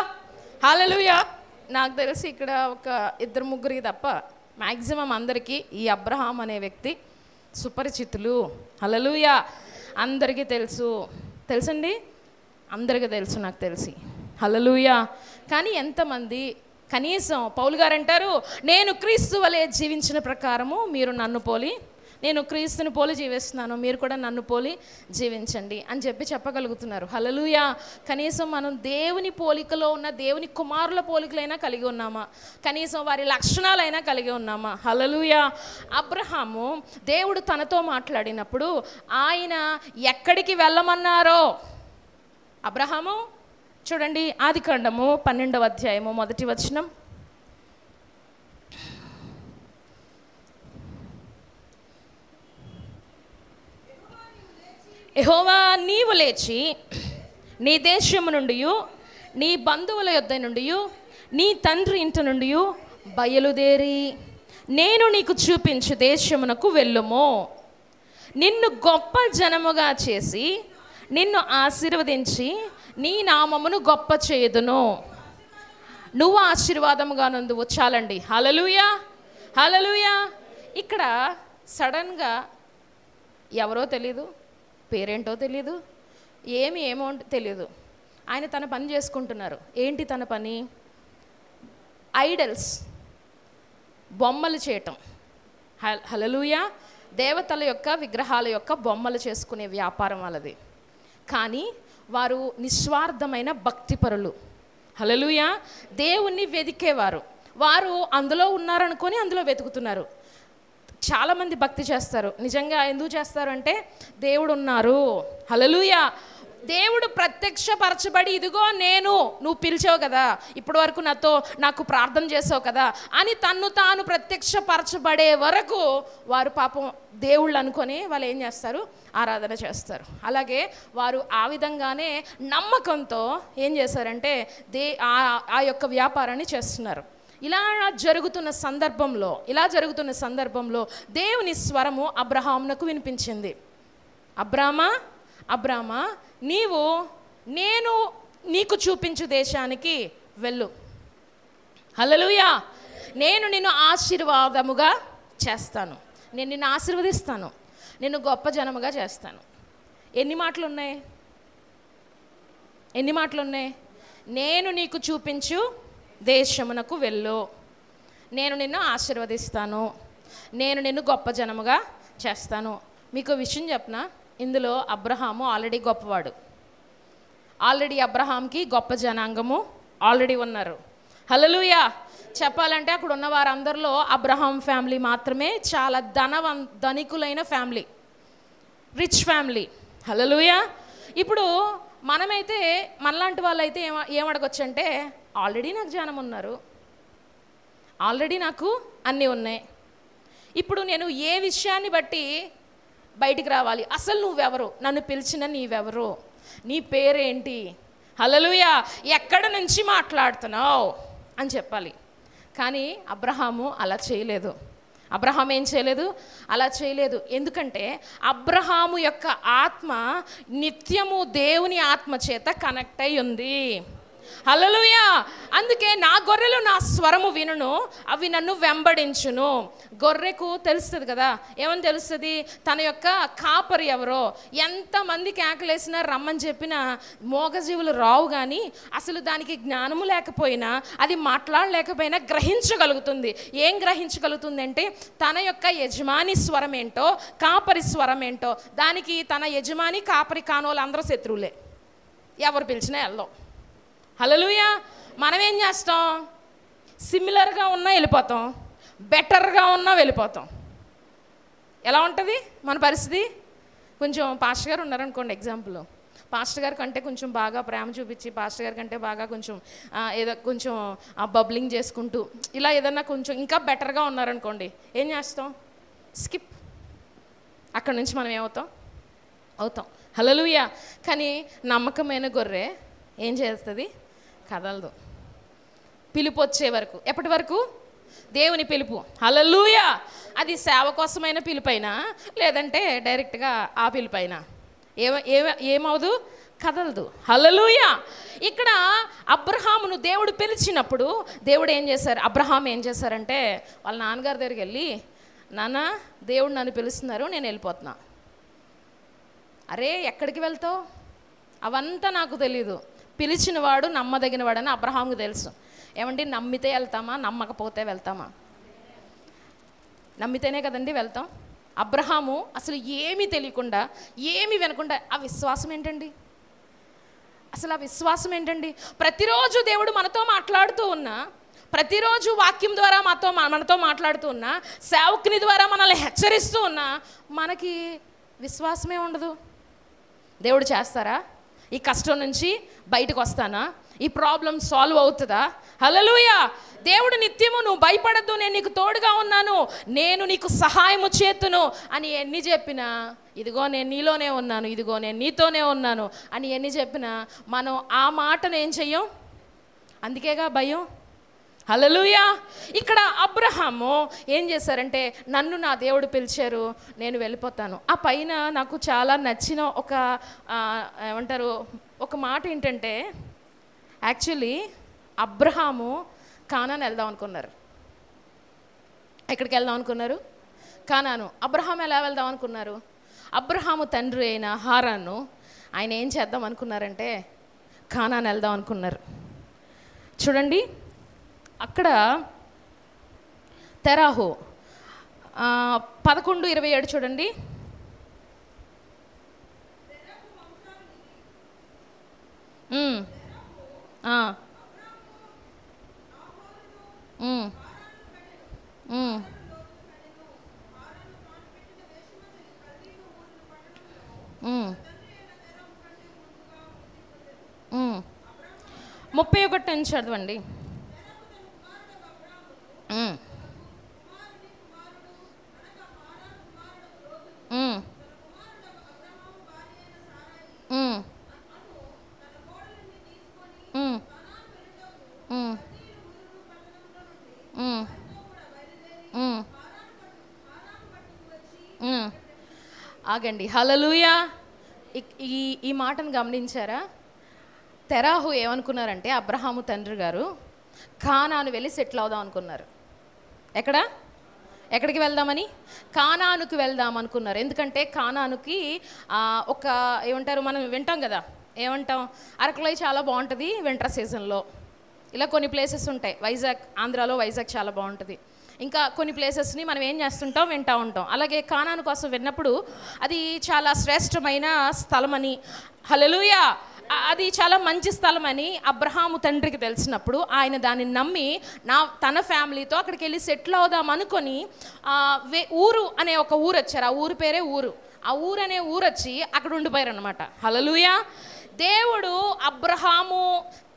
హల్లెలూయా. నాకు తెలిసి ఇక్కడ ఒక 2-3 తప్ప మ్యాక్సిమం అందరికీ ఈ అబ్రహాం అనే వ్యక్తి సుపరిచితులు. హల్లెలూయా. అందరికీ తెలుసండి, అందరికీ తెలుసు నాకు తెలిసి. హల్లెలూయా. కానీ ఎంతమంది, కనీసం పౌలు గారు అంటారు, నేను క్రీస్తు వలె జీవించిన ప్రకారము మీరు నన్ను పోలి, నేను క్రీస్తుని పోలి జీవిస్తున్నాను, మీరు కూడా నన్ను పోలి జీవించండి అని చెప్పగలుగుతున్నారు. హల్లెలూయా. కనీసం మనం దేవుని పోలికలో ఉన్న దేవుని కుమారుల పోలికలైనా కలిగి ఉన్నామా? కనీసం వారి లక్షణాలైనా కలిగి ఉన్నామా? హల్లెలూయా. అబ్రహాము దేవుడు తనతో మాట్లాడినప్పుడు ఆయన ఎక్కడికి వెళ్ళమన్నారో, అబ్రహాము చూడండి, ఆదికాండము 12వ అధ్యాయము 1వ వచనం. యెహోవా నీవు లేచి నీ దేశము నుండి, నీ బంధువుల యొద్ద నుండి, నీ తండ్రి ఇంటి నుండి బయలుదేరి నేను నీకు చూపించు దేశమునకు వెళ్ళుము. నిన్ను గొప్ప జనముగా చేసి నిన్ను ఆశీర్వదించి నీ నామమును గొప్ప చేయుదును. నువ్వు ఆశీర్వాదముగా నందువు. చాలండి. హల్లెలూయా, హల్లెలూయా. ఇక్కడ సడన్గా ఎవరో తెలీదు, పేరేంటో తెలీదు, ఏమో తెలీదు, ఆయన తన పని చేసుకుంటున్నారు. ఏంటి తన పని? ఐడల్స్, బొమ్మలు చేయటం. హల్లెలూయా. దేవతల యొక్క విగ్రహాల యొక్క బొమ్మలు చేసుకునే వ్యాపారం వాళ్ళది. కానీ వారు నిస్వార్థమైన భక్తిపరులు. హల్లెలూయా. దేవుణ్ణి వెతికేవారు. వారు అందులో ఉన్నారనుకొని అందులో వెతుకుతున్నారు. చాలామంది భక్తి చేస్తారు. నిజంగా ఎందుకు చేస్తారు అంటే దేవుడు ఉన్నారు. హల్లెలూయా. దేవుడు ప్రత్యక్షపరచబడి, ఇదిగో నువ్వు పిలిచావు కదా, ఇప్పటి వరకు నాకు ప్రార్థన చేసావు కదా అని తన్ను తాను ప్రత్యక్షపరచబడే వరకు వారు పాపం దేవుళ్ళు అనుకొని వాళ్ళు ఏం చేస్తారు? ఆరాధన చేస్తారు. అలాగే వారు ఆ విధంగానే నమ్మకంతో ఏం చేశారంటే ఆ యొక్క వ్యాపారాన్ని చేస్తున్నారు. ఇలా జరుగుతున్న సందర్భంలో దేవుని స్వరము అబ్రహామునకు వినిపించింది. అబ్రామా, నేను నీకు చూపించు దేశానికి వెళ్ళు. హల్లెలూయా. నేను నిన్ను ఆశీర్వాదముగా చేస్తాను, నేను నిన్ను ఆశీర్వదిస్తాను, నిన్ను గొప్ప జనముగా చేస్తాను. ఎన్ని మాటలు ఉన్నాయి? నేను నీకు చూపించు దేశమునకు వెళ్ళు, నేను నిన్ను ఆశీర్వదిస్తాను, నేను నిన్ను గొప్ప జనముగా చేస్తాను. మీకు విషయం చెప్పనా, ఇందులో అబ్రహాము ఆల్రెడీ గొప్పవాడు. ఆల్రెడీ అబ్రహాంకి గొప్ప జనాంగము ఆల్రెడీ ఉన్నారు. హల్లెలూయా. చెప్పాలంటే అక్కడ ఉన్న వారందరిలో అబ్రహాం ఫ్యామిలీ మాత్రమే చాలా ధనికులైన ఫ్యామిలీ, రిచ్ ఫ్యామిలీ. హల్లెలూయా. ఇప్పుడు మనమైతే, మనలాంటి వాళ్ళైతే ఏమడగొచ్చు అంటే, ఆల్రెడీ నాకు జనం ఉన్నారు, ఆల్రెడీ నాకు అన్నీ ఉన్నాయి, ఇప్పుడు నేను ఏ విషయాన్ని బట్టి బయటికి రావాలి? అసలు నువ్వెవరు? నన్ను పిలిచిన నీవెవరు? నీ పేరేంటి? హల్లెలూయా. ఎక్కడ నుంచి మాట్లాడుతున్నావు అని చెప్పాలి. కానీ అబ్రహాము అలా చేయలేదు. అబ్రహాం ఏం చేయలేదు? అలా చేయలేదు. ఎందుకంటే అబ్రహాము యొక్క ఆత్మ నిత్యము దేవుని ఆత్మ చేత కనెక్ట్ అయి ఉంది. హల్లెలూయా. అందుకే నా గొర్రెలు నా స్వరము వినును, అవి నన్ను వెంబడించును. గొర్రెకు తెలుస్తుంది కదా, ఏమని తెలుస్తుంది? తన యొక్క కాపరి ఎవరో. ఎంతమంది కేకలేసినా రమ్మని చెప్పినా మోగజీవులు రావు. కానీ అసలు దానికి జ్ఞానము లేకపోయినా, అది మాట్లాడలేకపోయినా గ్రహించగలుగుతుంది. ఏం గ్రహించగలుగుతుంది అంటే తన యొక్క యజమాని స్వరం ఏంటో, కాపరి స్వరం ఏంటో. దానికి తన యజమాని కాపరి కానోళ్ళు అందరూ శత్రువులే, ఎవరు పిలిచినా వెళ్ళవు. హల్లెలూయా. మనం ఏం చేస్తాం? సిమిలర్గా ఉన్నా వెళ్ళిపోతాం, బెటర్గా ఉన్నా వెళ్ళిపోతాం. ఎలా ఉంటుంది మన పరిస్థితి? కొంచెం పాస్టర్ గారు ఉన్నారనుకోండి, ఎగ్జాంపుల్, పాస్టర్ గారి కంటే కొంచెం బాగా ప్రేమ చూపించి, పాస్టర్ గారి కంటే బాగా కొంచెం ఏదో కొంచెం బబ్లింగ్ చేసుకుంటూ ఇలా ఏదన్నా కొంచెం ఇంకా బెటర్గా ఉన్నారనుకోండి, ఏం చేస్తాం? స్కిప్. అక్కడి నుంచి మనం ఏమవుతాం? అవుతాం. హల్లెలూయా. కానీ నమ్మకమైన గొర్రె ఏం చేస్తుంది? కదలదు. పిలుపు వచ్చే వరకు. ఎప్పటి వరకు? దేవుని పిలుపు. హల్లెలూయా. అది సేవ కోసమైన పిలుపైనా లేదంటే డైరెక్ట్గా ఆ పిలుపైనా ఏమవదు? కదలదు. హల్లెలూయా. ఇక్కడ అబ్రహామును దేవుడు పిలిచినప్పుడు దేవుడు ఏం చేశారు? అబ్రహాం ఏం చేశారంటే వాళ్ళ నాన్నగారి దగ్గరికి వెళ్ళి, నాన్న దేవుడు నన్ను పిలుస్తున్నారు, నేను వెళ్ళిపోతున్నా. అరే ఎక్కడికి వెళ్తావు? అవంతా నాకు తెలీదు. పిలిచినవాడు నమ్మదగినవాడని అబ్రహాంకు తెలుసు. ఏమండి, నమ్మితే వెళ్తామా, నమ్మకపోతే వెళ్తామా? నమ్మితేనే కదండి వెళ్తాం. అబ్రహాము అసలు ఏమీ తెలియకుండా, ఏమీ వినకుండా, ఆ విశ్వాసం ఏంటండి? అసలు ఆ విశ్వాసం ఏంటండి? ప్రతిరోజు దేవుడు మనతో మాట్లాడుతూ ఉన్నా, ప్రతిరోజు వాక్యం ద్వారా మనతో మాట్లాడుతూ ఉన్నా, సేవకుని ద్వారా మనల్ని హెచ్చరిస్తూ ఉన్నా, మనకి విశ్వాసమే ఉండదు. దేవుడు చేస్తారా? ఈ కష్టం నుంచి బయటకు వస్తానా? ఈ ప్రాబ్లం సాల్వ్ అవుతుందా? హల్లెలూయా. దేవుడు నిత్యము నువ్వు భయపడద్దు, నేను నీకు తోడుగా ఉన్నాను, నేను నీకు సహాయము చేతును అని ఎన్ని చెప్పినా, ఇదిగో నేను నీలోనే ఉన్నాను, ఇదిగో నేను నీతోనే ఉన్నాను అని ఎన్ని చెప్పినా మనం ఆ మాటను ఏం చెయ్యం. అందుకేగా భయం. హల్లెలూయా. ఇక్కడ అబ్రహాము ఏం చేశారంటే, నన్ను నా దేవుడు పిలిచారు, నేను వెళ్ళిపోతాను. ఆ పైన నాకు చాలా నచ్చిన ఒక ఏమంటారు ఒక మాట ఏంటంటే, యాక్చువల్లీ అబ్రహాము కానాను వెళ్దాం అనుకున్నారు. ఎక్కడికి వెళ్దాం అనుకున్నారు? కానాను. అబ్రహాం ఎలా వెళ్దాం అనుకున్నారు? అబ్రహాము తండ్రి అయిన హారాను ఆయన ఏం చేద్దాం అనుకున్నారంటే కానాను వెళ్దాం అనుకున్నారు. చూడండి అక్కడ తెరాహు 11:27 చూడండి. ముప్పై 31 నుంచి చదవండి. ఆగండి. హల్లెలూయా. ఈ మాటను గమనించారా? తెరాహు ఏమనుకున్నారంటే అబ్రహాము తండ్రి గారు కానాను వెళ్ళి సెటిల్ అవుదాం అనుకున్నారు. ఎక్కడికి వెళ్దామని? కానానుకు వెళ్దాం అనుకున్నారు. ఎందుకంటే కానానుకి ఒక ఏమంటారు, మనం వింటాం కదా, ఏమంటాం, అరకులో చాలా బాగుంటుంది వింటర్ సీజన్లో. ఇలా కొన్ని ప్లేసెస్ ఉంటాయి. వైజాగ్, ఆంధ్రాలో వైజాగ్ చాలా బాగుంటుంది. ఇంకా కొన్ని ప్లేసెస్ని మనం ఏం చేస్తుంటాం, వింటూ ఉంటాం. అలాగే కానాను కోసం విన్నప్పుడు అది చాలా శ్రేష్టమైన స్థలమని, హల్లెలూయా, అది చాలా మంచి స్థలం అని అబ్రహాము తండ్రికి తెలిసినప్పుడు ఆయన దాన్ని నమ్మి తన ఫ్యామిలీతో అక్కడికి వెళ్ళి సెటిల్ అవుదాం అనుకొని ఊరు అనే ఒక ఊరు వచ్చారు. ఆ ఊరు పేరే ఊరు. ఆ ఊరు అనే ఊరు వచ్చి అక్కడ ఉండిపోయారు అనమాట. హల్లెలూయా. దేవుడు అబ్రహాము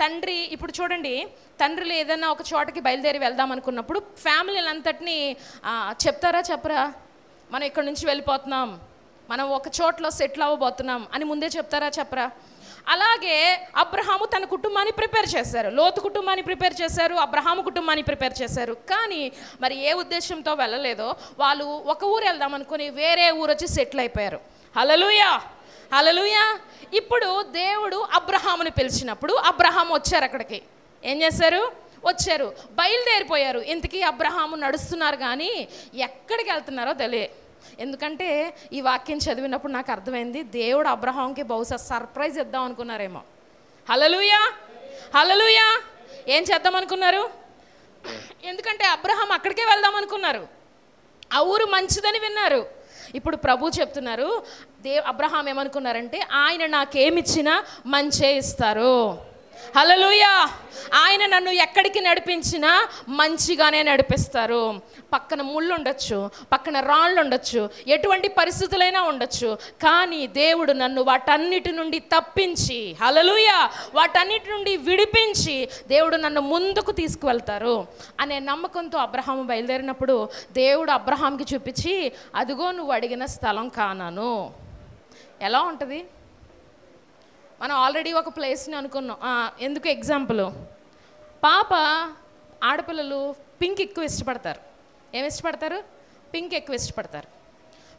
తండ్రి, ఇప్పుడు చూడండి, తండ్రులు ఏదైనా ఒక చోటకి బయలుదేరి వెళ్దాం అనుకున్నప్పుడు ఫ్యామిలీలంతటినీ చెప్తారా చెప్పరా? మనం ఇక్కడ నుంచి వెళ్ళిపోతున్నాం, మనం ఒక చోట్లో సెటిల్ అవ్వబోతున్నాం అని ముందే చెప్తారా చెప్పరా? అలాగే అబ్రహాము తన కుటుంబాన్ని ప్రిపేర్ చేశారు, లోతు కుటుంబాన్ని ప్రిపేర్ చేశారు, అబ్రహాము కుటుంబాన్ని ప్రిపేర్ చేశారు. కానీ మరి ఏ ఉద్దేశంతో వెళ్ళలేదో వాళ్ళు ఒక ఊరు వెళ్దాం అనుకుని వేరే ఊరు వచ్చి సెటిల్ అయిపోయారు. హల్లెలూయా, హల్లెలూయా. ఇప్పుడు దేవుడు అబ్రహాముని పిలిచినప్పుడు అబ్రహాము వచ్చారు. అక్కడికి ఏం చేశారు? వచ్చారు, బయలుదేరిపోయారు. ఇంతకీ అబ్రహాము నడుస్తున్నారు కానీ ఎక్కడికి వెళ్తున్నారో తెలియదు. ఎందుకంటే ఈ వాక్యం చదివినప్పుడు నాకు అర్థమైంది, దేవుడు అబ్రహాంకి బహుశా సర్ప్రైజ్ ఇద్దాం అనుకున్నారేమో. హల్లెలూయా, హల్లెలూయా. ఏం చేద్దాం అనుకున్నారు? ఎందుకంటే అబ్రహాం అక్కడికే వెళ్దాం అనుకున్నారు. ఆ ఊరు మంచిదని విన్నారు. ఇప్పుడు ప్రభు చెప్తున్నారు, అబ్రహాం ఏమనుకున్నారంటే ఆయన నాకేమిచ్చినా మంచే ఇస్తారు. హల్లెలూయా. ఆయన నన్ను ఎక్కడికి నడిపించినా మంచిగానే నడిపిస్తారు. పక్కన ముళ్ళు ఉండొచ్చు, పక్కన రాళ్ళు ఉండొచ్చు, ఎటువంటి పరిస్థితులైనా ఉండొచ్చు, కానీ దేవుడు నన్ను వాటన్నిటి నుండి తప్పించి, హల్లెలూయా, వాటన్నిటి నుండి విడిపించి దేవుడు నన్ను ముందుకు తీసుకువెళ్తారు అనే నమ్మకంతో అబ్రహాము బయలుదేరినప్పుడు దేవుడు అబ్రహాంకి చూపించి, అదిగో నువ్వు అడిగిన స్థలం కానాను. ఎలా ఉంటుంది? మనం ఆల్రెడీ ఒక ప్లేస్ని అనుకున్నాం. ఎందుకు ఎగ్జాంపుల్, పాప ఆడపిల్లలు పింక్ ఎక్కువ ఇష్టపడతారు. ఏమి ఇష్టపడతారు? పింక్ ఎక్కువ ఇష్టపడతారు.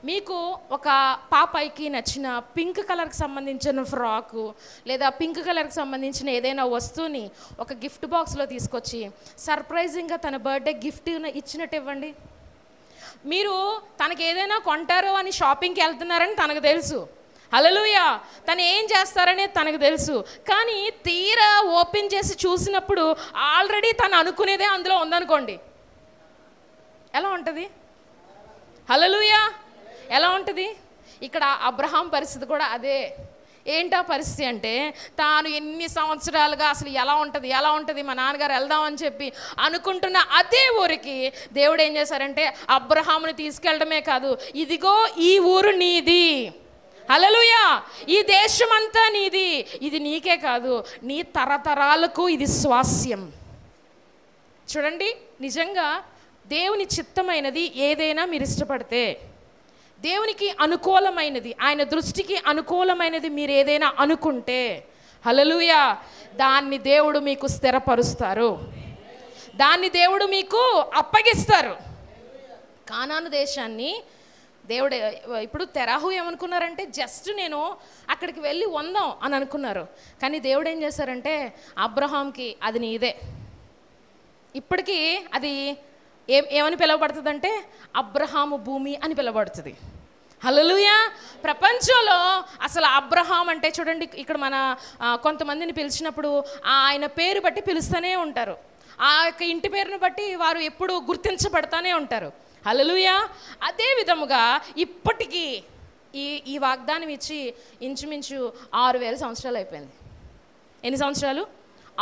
మీకు ఒక పాపకి నచ్చిన పింక్ కలర్కి సంబంధించిన ఫ్రాకు లేదా పింక్ కలర్కి సంబంధించిన ఏదైనా వస్తువుని ఒక గిఫ్ట్ బాక్స్లో తీసుకొచ్చి సర్ప్రైజింగ్గా తన బర్త్డే గిఫ్ట్ ఇచ్చినట్టు ఇవ్వండి. మీరు తనకి ఏదైనా కొంటారో అని షాపింగ్కి వెళ్తున్నారని తనకు తెలుసు, హల్లెలూయా, తను ఏం చేస్తారనే తనకు తెలుసు, కానీ తీరా ఓపెన్ చేసి చూసినప్పుడు ఆల్రెడీ తను అనుకునేదే అందులో ఉందనుకోండి, ఎలా ఉంటుంది? హల్లెలూయా, ఎలా ఉంటుంది? ఇక్కడ అబ్రహాం పరిస్థితి కూడా అదే. ఏంటా పరిస్థితి అంటే, తాను ఎన్ని సంవత్సరాలుగా అసలు ఎలా ఉంటుంది మా నాన్నగారు వెళ్దామని చెప్పి అనుకుంటున్న అదే ఊరికి దేవుడు ఏం చేశారంటే అబ్రహాముని తీసుకెళ్ళడమే కాదు, ఇదిగో ఈ ఊరు నీది, హల్లెలూయా, ఈ దేశం అంతా నీది, ఇది నీకే కాదు నీ తరతరాలకు ఇది స్వాస్యం. చూడండి, నిజంగా దేవుని చిత్తమైనది ఏదైనా మీరు ఇష్టపడితే, దేవునికి అనుకూలమైనది, ఆయన దృష్టికి అనుకూలమైనది మీరు ఏదైనా అనుకుంటే, హల్లెలూయా, దాన్ని దేవుడు మీకు స్థిరపరుస్తారు, దాన్ని దేవుడు మీకు అప్పగిస్తారు. కానాను దేశాన్ని దేవుడు ఇప్పుడు తెరాహు ఏమనుకున్నారంటే జస్ట్ నేను అక్కడికి వెళ్ళి వందాం అని అనుకున్నారు, కానీ దేవుడు ఏం చేశారంటే అబ్రహాంకి అది నీదే. ఇప్పటికీ అది ఏమని పిలువబడుతుందంటే అబ్రహాము భూమి అని పిలువబడుతుంది. హల్లెలూయా. ప్రపంచంలో అసలు అబ్రహాం అంటే చూడండి, ఇక్కడ మన కొంతమందిని పిలిచినప్పుడు ఆయన పేరు బట్టి పిలుస్తూనే ఉంటారు, ఆ యొక్క ఇంటి పేరును బట్టి వారు ఎప్పుడు గుర్తించబడతానే ఉంటారు. హల్లెలూయా. అదే విధముగా ఇప్పటికీ ఈ వాగ్దానం ఇచ్చి ఇంచుమించు 6000 సంవత్సరాలు అయిపోయింది. ఎన్ని సంవత్సరాలు?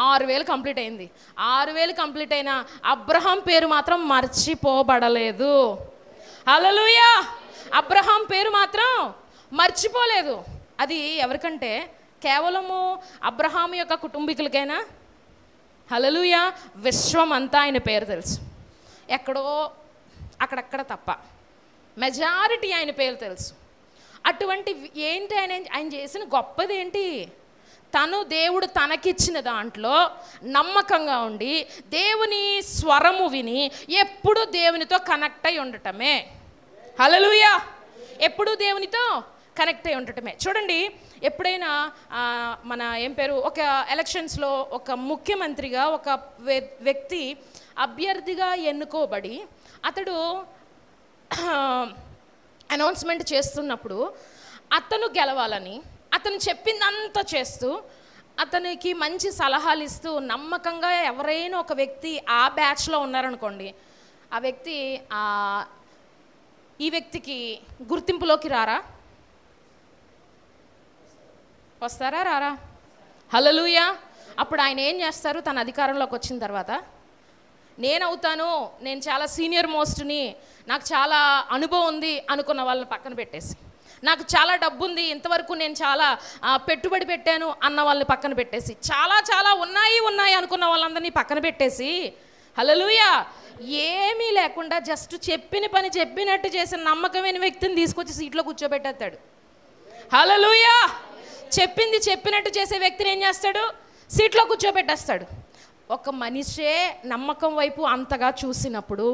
6000 కంప్లీట్ అయింది. 6000 కంప్లీట్ అయిన అబ్రహాం పేరు మాత్రం మర్చిపోబడలేదు. హల్లెలూయా. అబ్రహాం పేరు మాత్రం మర్చిపోలేదు. అది ఎవరికంటే కేవలము అబ్రహాం యొక్క కుటుంబీకులకైనా, హల్లెలూయా, విశ్వం అంతా ఆయన పేరు తెలుసు. ఎక్కడో అక్కడక్కడ తప్ప మెజారిటీ ఆయన పేరు తెలుసు. అటువంటి ఏంటి ఆయన చేసిన గొప్పది ఏంటి? దేవుడు తనకిచ్చిన దాంట్లో నమ్మకంగా ఉండి దేవుని స్వరము విని ఎప్పుడు దేవునితో కనెక్ట్ అయి ఉండటమే. హల్లెలూయా. ఎప్పుడు దేవునితో కనెక్ట్ అయి ఉండటమే. చూడండి, ఎప్పుడైనా మన ఒక ఎలక్షన్స్లో ఒక ముఖ్యమంత్రిగా ఒక వ్యక్తి అభ్యర్థిగా ఎన్నుకోబడి అతడు అనౌన్స్మెంట్ చేస్తున్నప్పుడు అతను గెలవాలని అతను చెప్పిందంతా చేస్తూ అతనికి మంచి సలహాలు ఇస్తూ నమ్మకంగా ఎవరైనా ఒక వ్యక్తి ఆ బ్యాచ్లో ఉన్నారనుకోండి, ఆ వ్యక్తి ఈ వ్యక్తికి గుర్తింపులోకి వస్తారా రారా? హల్లెలూయా. అప్పుడు ఆయన ఏం చేస్తారు? తన అధికారంలోకి వచ్చిన తర్వాత నేను చాలా సీనియర్ మోస్ట్ని, నాకు చాలా అనుభవం ఉంది అనుకున్న వాళ్ళని పక్కన పెట్టేసి, నాకు చాలా డబ్బు ఉంది, ఇంతవరకు నేను చాలా పెట్టుబడి పెట్టాను అన్న వాళ్ళని పక్కన పెట్టేసి, చాలా ఉన్నాయి అనుకున్న వాళ్ళందరినీ పక్కన పెట్టేసి, హల్లెలూయా, ఏమీ లేకుండా జస్ట్ చెప్పిన పని చెప్పినట్టు చేసిన నమ్మకమైన వ్యక్తిని తీసుకొచ్చి సీట్లో కూర్చోబెట్టేస్తాడు. హల్లెలూయా. చెప్పింది చెప్పినట్టు చేసే వ్యక్తిని ఏం చేస్తాడు? సీట్లో కూర్చోబెట్టేస్తాడు. ఒక మనిషే నమ్మకం వైపు అంతగా చూసినప్పుడు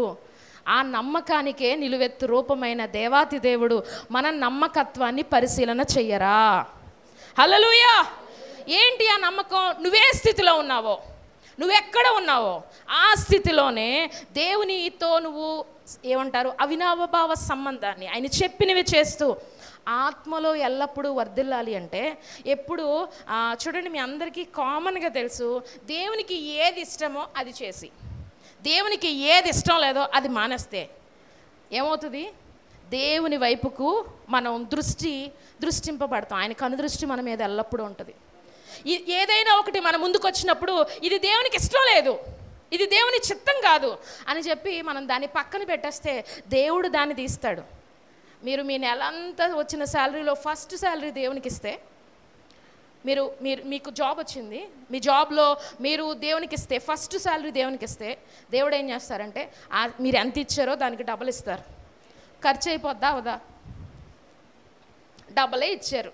ఆ నమ్మకానికే నిలువెత్తు రూపమైన దేవాతి దేవుడు మన నమ్మకత్వాన్ని పరిశీలన చెయ్యరా? హల్లెలూయా. ఏంటి ఆ నమ్మకం? నువ్వే స్థితిలో ఉన్నావో, నువ్వెక్కడ ఉన్నావో ఆ స్థితిలోనే దేవునితో నువ్వు అవినావభావ సంబంధాన్ని ఆయన చెప్పినవి చేస్తూ ఆత్మలో ఎల్లప్పుడూ వర్ధిల్లాలి అంటే ఎప్పుడు చూడండి, మీ అందరికీ కామన్గా తెలుసు, దేవునికి ఏది ఇష్టమో అది చేసి దేవునికి ఏది ఇష్టం లేదో అది మానేస్తే ఏమవుతుంది? దేవుని వైపుకు మనం దృష్టింపబడతాం. ఆయన కనుదృష్టి మన మీద ఎల్లప్పుడూ ఉంటుంది. ఏదైనా ఒకటి మన ముందుకు వచ్చినప్పుడు ఇది దేవునికి ఇష్టం లేదు, ఇది దేవుని చిత్తం కాదు అని చెప్పి మనం దాన్ని పక్కన పెట్టేస్తే దేవుడు దాన్ని తీస్తాడు. మీరు మీ నెలంతా వచ్చిన శాలరీలో ఫస్ట్ శాలరీ దేవునికి ఇస్తే, మీకు జాబ్ వచ్చింది, మీ జాబ్లో మీరు దేవునికి ఇస్తే, ఫస్ట్ శాలరీ దేవునికి ఇస్తే, దేవుడు ఏం చేస్తారంటే మీరు ఎంత ఇచ్చారో దానికి డబల్ ఇస్తారు. ఖర్చు అయిపోద్దా అవదా? డబలే ఇచ్చారు,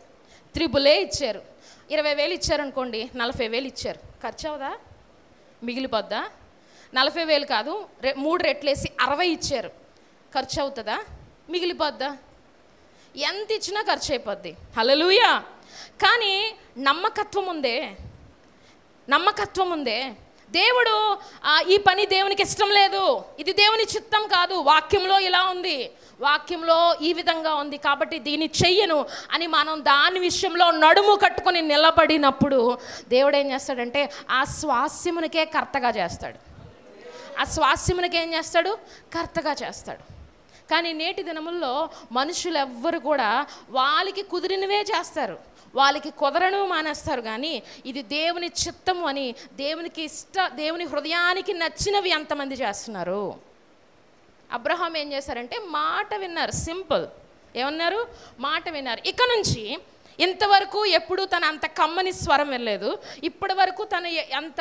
త్రిబులే ఇచ్చారు. 20,000 ఇచ్చారనుకోండి, 40,000 ఇచ్చారు. ఖర్చు అవదా? మిగిలిపోద్దా? 40,000 కాదు, 3 రెట్లేసి 60 ఇచ్చారు. ఖర్చు అవుతుందా? మిగిలిపోద్దా? ఎంత ఇచ్చినా ఖర్చు అయిపోద్ది. హల్లెలూయా. కానీ నమ్మకత్వం ఉందే, దేవుడు ఈ పని దేవునికి ఇష్టం లేదు, ఇది దేవుని చిత్తం కాదు, వాక్యంలో ఇలా ఉంది, వాక్యంలో ఈ విధంగా ఉంది కాబట్టి దీన్ని చెయ్యను అని మనం దాని విషయంలో నడుము కట్టుకొని నిలబడినప్పుడు దేవుడు ఏం చేస్తాడంటే ఆ స్వాస్యమునికే కర్తగా చేస్తాడు. కర్తగా చేస్తాడు. కానీ నేటి దినముల్లో మనుషులు ఎవ్వరు కూడా వాళ్ళకి కుదిరినవే చేస్తారు, వాళ్ళకి కుదరను మానేస్తారు. కానీ ఇది దేవుని చిత్తము అని దేవుని హృదయానికి నచ్చినవి ఎంతమంది చేస్తున్నారు? అబ్రహాం ఏం చేశారంటే మాట విన్నారు. సింపుల్. ఏమన్నారు? మాట విన్నారు. ఇక నుంచి ఇంతవరకు ఎప్పుడు తన అంత కమ్మని స్వరం వినలేదు, ఇప్పటి వరకు తను అంత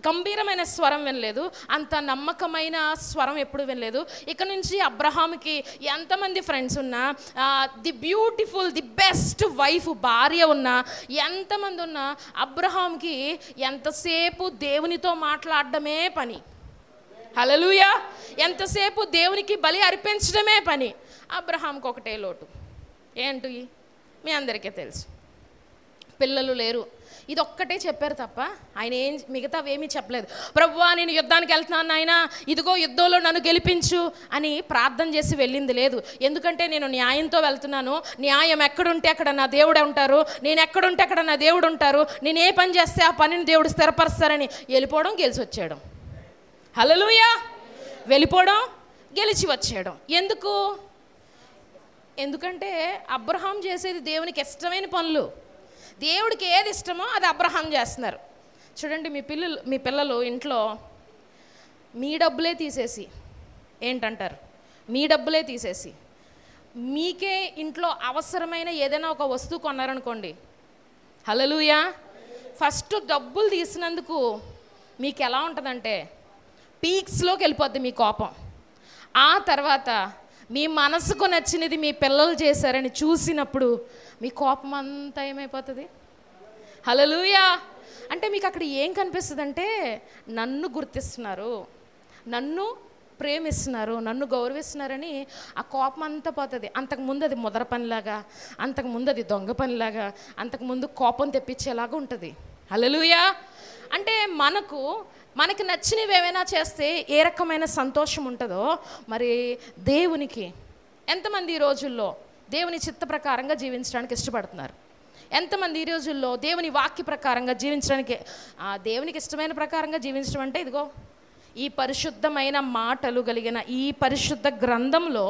గంభీరమైన స్వరం వినలేదు, అంత నమ్మకమైన స్వరం ఎప్పుడు వినలేదు. ఇక నుంచి అబ్రహాంకి ఎంతమంది ఫ్రెండ్స్ ఉన్నా, ది బెస్ట్ వైఫ్ భార్య ఉన్నా, ఎంతమంది ఉన్నా, అబ్రహాంకి ఎంతసేపు దేవునితో మాట్లాడడమే పని. హల్లెలూయా. ఎంతసేపు దేవునికి బలి అర్పించడమే పని. అబ్రహాంకి ఒకటే లోటు. ఏంటి? మీ అందరికీ తెలుసు, పిల్లలు లేరు. ఇది ఒక్కటే చెప్పారు తప్ప ఆయన మిగతావేమీ చెప్పలేదు. ప్రభువా నేను యుద్ధానికి వెళ్తున్నాను నాయనా, ఇదిగో యుద్ధంలో నన్ను గెలిపించు అని ప్రార్థన చేసి వెళ్ళింది లేదు. ఎందుకంటే నేను న్యాయంతో వెళ్తున్నాను, న్యాయం ఎక్కడుంటే అక్కడ నా దేవుడే ఉంటారు, నేను ఎక్కడుంటే అక్కడ నా దేవుడు ఉంటారు, నేను ఏ పని చేస్తే ఆ పనిని దేవుడు స్థిరపరుస్తారని వెళ్ళిపోవడం, గెలిచి వచ్చేయడం. హల్లెలూయా. వెళ్ళిపోవడం, గెలిచి వచ్చేయడం. ఎందుకంటే అబ్రహాం చేసేది దేవునికి ఇష్టమైన పనులు. దేవుడికి ఏది ఇష్టమో అది అబ్రహాం చేస్తున్నారు. చూడండి, మీ పిల్లలు ఇంట్లో మీ డబ్బులే తీసేసి ఏంటంటారు? మీ డబ్బులే తీసేసి మీకే ఇంట్లో అవసరమైన ఏదైనా ఒక వస్తువు కొన్నారనుకోండి, హల్లెలూయా, ఫస్ట్ డబ్బులు తీసినందుకు మీకు ఎలా ఉంటుందంటే పీక్స్లోకి వెళ్ళిపోద్ది మీ కోపం. ఆ తర్వాత మీ మనసుకు నచ్చినది మీ పిల్లలు చేశారని చూసినప్పుడు మీ కోపం అంతా ఏమైపోతుంది? హల్లెలూయా. అంటే మీకు అక్కడ ఏం కనిపిస్తుంది అంటే నన్ను గుర్తిస్తున్నారు, నన్ను ప్రేమిస్తున్నారు, నన్ను గౌరవిస్తున్నారని ఆ కోపం అంతా పోతుంది. అంతకుముందు అది ముదర పనిలాగా, అంతకుముందు అది దొంగ పనిలాగా, అంతకుముందు కోపం తెప్పించేలాగా ఉంటుంది. హల్లెలూయా. అంటే మనకి నచ్చినవి ఏమైనా చేస్తే ఏ రకమైన సంతోషం ఉంటుందో మరి దేవునికి ఎంతమంది ఈ రోజుల్లో దేవుని చిత్త ప్రకారంగా జీవించడానికి ఇష్టపడుతున్నారు? ఎంతమంది ఈ రోజుల్లో దేవుని వాక్య ప్రకారంగా జీవించడానికి, దేవునికి ఇష్టమైన ప్రకారంగా జీవించడం అంటే ఇదిగో ఈ పరిశుద్ధమైన మాటలు కలిగిన ఈ పరిశుద్ధ గ్రంథంలో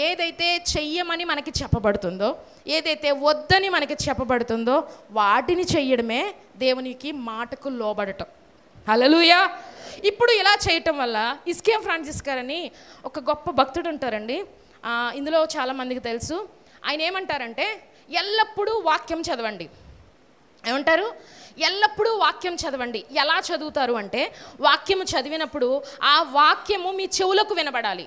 ఏదైతే చెయ్యమని మనకి చెప్పబడుతుందో, ఏదైతే వద్దని మనకి చెప్పబడుతుందో వాటిని చెయ్యడమే దేవునికి మాటకు లోబడటం. హల్లెలూయా. ఇప్పుడు ఇలా చేయటం వల్ల ఇస్కియా ఫ్రాన్సిస్ గారు అని ఒక గొప్ప భక్తుడు ఉంటారండి, ఇందులో చాలామందికి తెలుసు. ఆయన ఏమంటారంటే ఎల్లప్పుడూ వాక్యం చదవండి. ఏమంటారు? ఎల్లప్పుడూ వాక్యం చదవండి. ఎలా చదువుతారు అంటే వాక్యము చదివినప్పుడు ఆ వాక్యము మీ చెవులకు వినబడాలి.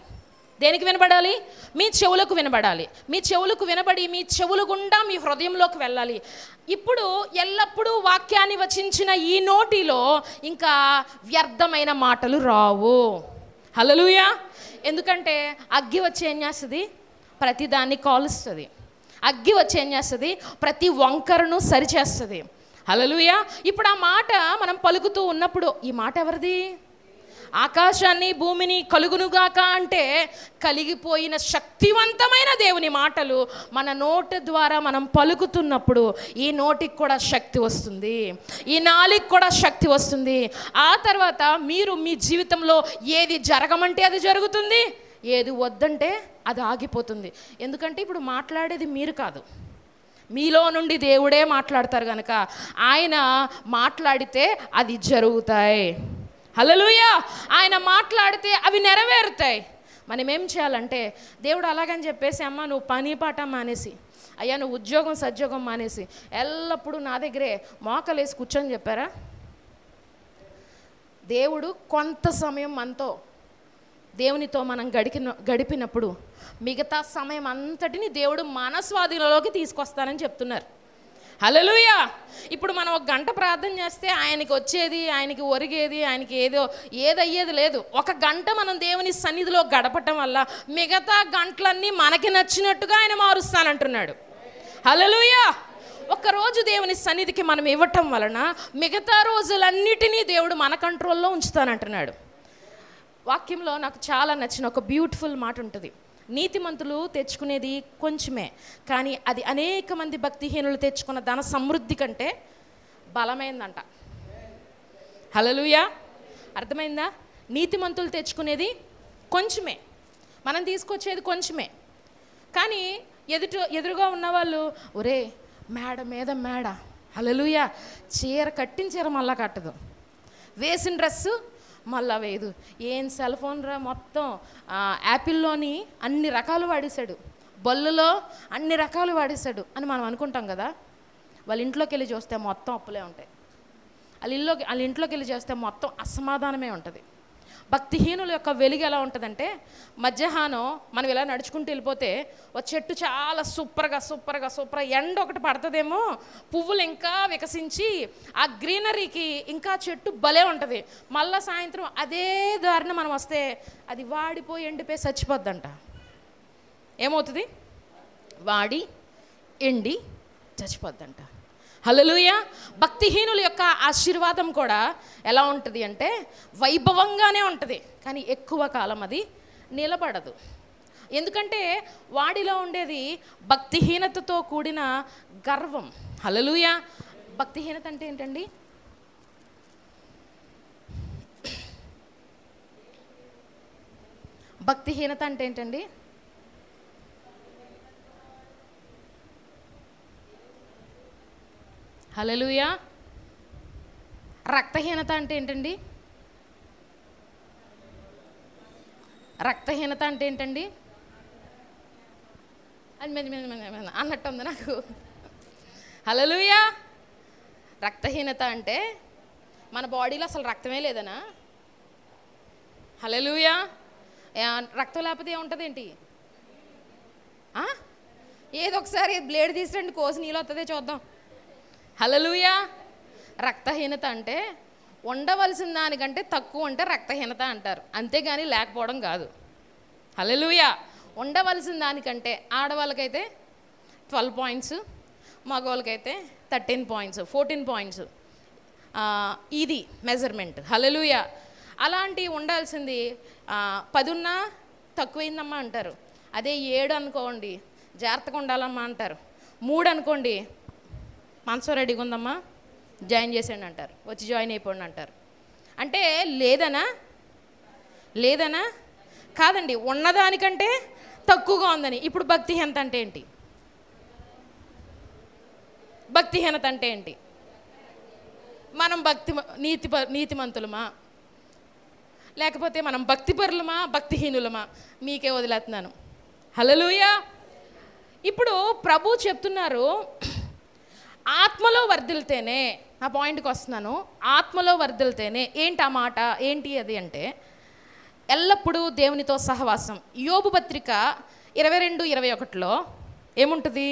దేనికి వినబడాలి? మీ చెవులకు వినబడాలి. మీ చెవులకు వినబడి మీ చెవుల గుండా మీ హృదయంలోకి వెళ్ళాలి. ఇప్పుడు ఎల్లప్పుడూ వాక్యాన్ని వచించిన ఈ నోటిలో ఇంకా వ్యర్థమైన మాటలు రావు. హల్లెలూయా. ఎందుకంటే అగ్గి వచ్చి ఏం చేస్తుంది? ప్రతిదాన్ని కాలుస్తుంది. అగ్గి వచ్చి ఏం చేస్తుంది? ప్రతి వంకరను సరిచేస్తుంది. హల్లెలూయా. ఇప్పుడు ఆ మాట మనం పలుకుతూ ఉన్నప్పుడు ఈ మాట ఎవరిది? ఆకాశాన్ని భూమిని కలుగునుగాక అంటే కలిగిపోయిన శక్తివంతమైన దేవుని మాటలు మన నోటి ద్వారా మనం పలుకుతున్నప్పుడు ఈ నోటికి కూడా శక్తి వస్తుంది, ఈ నాలుగుకి కూడా శక్తి వస్తుంది. ఆ తర్వాత మీరు మీ జీవితంలో ఏది జరగమంటే అది జరుగుతుంది, ఏది వద్దంటే అది ఆగిపోతుంది. ఎందుకంటే ఇప్పుడు మాట్లాడేది మీరు కాదు, మీలో నుండి దేవుడే మాట్లాడతారు కనుక ఆయన మాట్లాడితే అది జరుగుతాయి. హల్లెలూయా. ఆయన మాట్లాడితే అవి నెరవేరుతాయి. మనం ఏం చేయాలంటే, దేవుడు అలాగని చెప్పేసి అమ్మ నువ్వు పని పాట మానేసి, అయ్యా నువ్వు ఉద్యోగం సద్యోగం మానేసి ఎల్లప్పుడూ నా దగ్గరే మోకలేసి కూర్చొని చెప్పారా? దేవుడు కొంత సమయం మనతో దేవునితో మనం గడిపినప్పుడు మిగతా సమయం అంతటిని దేవుడు మన స్వాధీనంలోకి తీసుకొస్తానని చెప్తున్నారు. హల్లెలూయా. ఇప్పుడు మనం ఒక గంట ప్రార్థన చేస్తే ఆయనకి వచ్చేది, ఆయనకి ఒరిగేది, ఆయనకి ఏదయ్యేది లేదు. ఒక గంట మనం దేవుని సన్నిధిలో గడపటం వల్ల మిగతా గంటలన్నీ మనకి నచ్చినట్టుగా ఆయన మారుస్తానంటున్నాడు. హల్లెలూయా. ఒక్కరోజు దేవుని సన్నిధికి మనం ఇవ్వటం వలన మిగతా రోజులన్నిటినీ దేవుడు మన కంట్రోల్లో ఉంచుతానంటున్నాడు. వాక్యంలో నాకు చాలా నచ్చిన ఒక బ్యూటిఫుల్ మాట ఉంటుంది. నీతిమంతులు తెచ్చుకునేది కొంచెమే, కానీ అది అనేక మంది భక్తిహీనులు తెచ్చుకున్న ధన సమృద్ధి కంటే బలమైందంట. హల్లెలూయా. అర్థమైందా? నీతిమంతులు తెచ్చుకునేది కొంచెమే, మనం తీసుకొచ్చేది కొంచెమే, కానీ ఎదురుగా ఉన్నవాళ్ళు ఒరే మేడ మీద మేడ, హల్లెలూయా, చీర కట్టిన చీర మళ్ళా కట్టదు, వేసిన డ్రెస్సు మళ్ళా వేయదు, ఏం సెల్ ఫోన్ రా, మొత్తం యాపిల్లోని అన్ని రకాలు వాడేశాడు, బొల్లులో అన్ని రకాలు వాడేశాడు అని మనం అనుకుంటాం కదా. వాళ్ళ ఇంట్లోకి వెళ్ళి చూస్తే మొత్తం అప్పులే ఉంటాయి. వాళ్ళ ఇంట్లోకి వెళ్ళి చూస్తే మొత్తం అసమాధానమే ఉంటుంది. భక్తిహీనుల యొక్క వెలుగు ఎలా ఉంటుందంటే, మధ్యాహ్నం మనం ఇలా నడుచుకుంటూ వెళ్ళిపోతే ఒక చెట్టు చాలా సూపర్గా ఎండ ఒకటి పడుతుందేమో, పువ్వులు ఇంకా వికసించి ఆ గ్రీనరీకి ఇంకా చెట్టు భలే ఉంటుంది. మళ్ళీ సాయంత్రం అదే దారిన మనం వస్తే అది వాడిపోయి ఎండిపోయి చచ్చిపోద్దంట. ఏమవుతుంది? వాడి ఎండి చచ్చిపోద్దంట. హల్లెలూయా. భక్తిహీనుల యొక్క ఆశీర్వాదం కూడా ఎలా ఉంటుంది అంటే వైభవంగానే ఉంటుంది, కానీ ఎక్కువ కాలం అది నిలబడదు. ఎందుకంటే వాడిలో ఉండేది భక్తిహీనతతో కూడిన గర్వం. హల్లెలూయా. భక్తిహీనత అంటే ఏంటండి? భక్తిహీనత అంటే ఏంటండి? హల్లెలూయా. రక్తహీనత అంటే ఏంటండి? రక్తహీనత అంటే ఏంటండి? అది అన్నట్టు ఉంది నాకు. హల్లెలూయా. రక్తహీనత అంటే మన బాడీలో అసలు రక్తమే లేదనా? హల్లెలూయా. రక్తం లేకపోతే ఏముంటుంది ఏంటి? ఏదో ఒకసారి బ్లేడ్ తీసిరండి, కోసి నీళ్ళు వస్తుందే చూద్దాం. హల్లెలూయా. రక్తహీనత అంటే ఉండవలసిన దానికంటే తక్కువ ఉంటే రక్తహీనత అంటారు, అంతేగాని లేకపోవడం కాదు. హల్లెలూయా. ఉండవలసిన దానికంటే ఆడవాళ్ళకైతే 12 పాయింట్స్, మగవాళ్ళకైతే 13 పాయింట్స్, 14 పాయింట్స్, ఇది మెజర్మెంట్. హల్లెలూయా. అలాంటి ఉండాల్సింది 10 ఉన్నా తక్కువైందమ్మా అంటారు. అదే 7 అనుకోండి జాగ్రత్తగా ఉండాలమ్మా అంటారు. 3 అనుకోండి మనసు రెడీగా ఉందమ్మా జాయిన్ చేసేయండి అంటారు, వచ్చి జాయిన్ అయిపోండి అంటారు. అంటే లేదనా కాదండి, ఉన్నదానికంటే తక్కువగా ఉందని. ఇప్పుడు భక్తిహీనత అంటే ఏంటి? భక్తిహీనత అంటే ఏంటి? మనం నీతిమంతులమా, లేకపోతే మనం భక్తిపరులమా, భక్తిహీనులమా? మీకే వదిలేస్తున్నాను. హల్లెలూయా. ఇప్పుడు ప్రభు చెప్తున్నారు, ఆత్మలో వర్ధిల్తేనే, ఆ పాయింట్కి వస్తున్నాను, ఆత్మలో వర్ధిల్తేనే. ఏంటి ఆ మాట? ఏంటి అది అంటే ఎల్లప్పుడూ దేవునితో సహవాసం. యోబు పత్రిక 22:21లో ఏముంటుంది?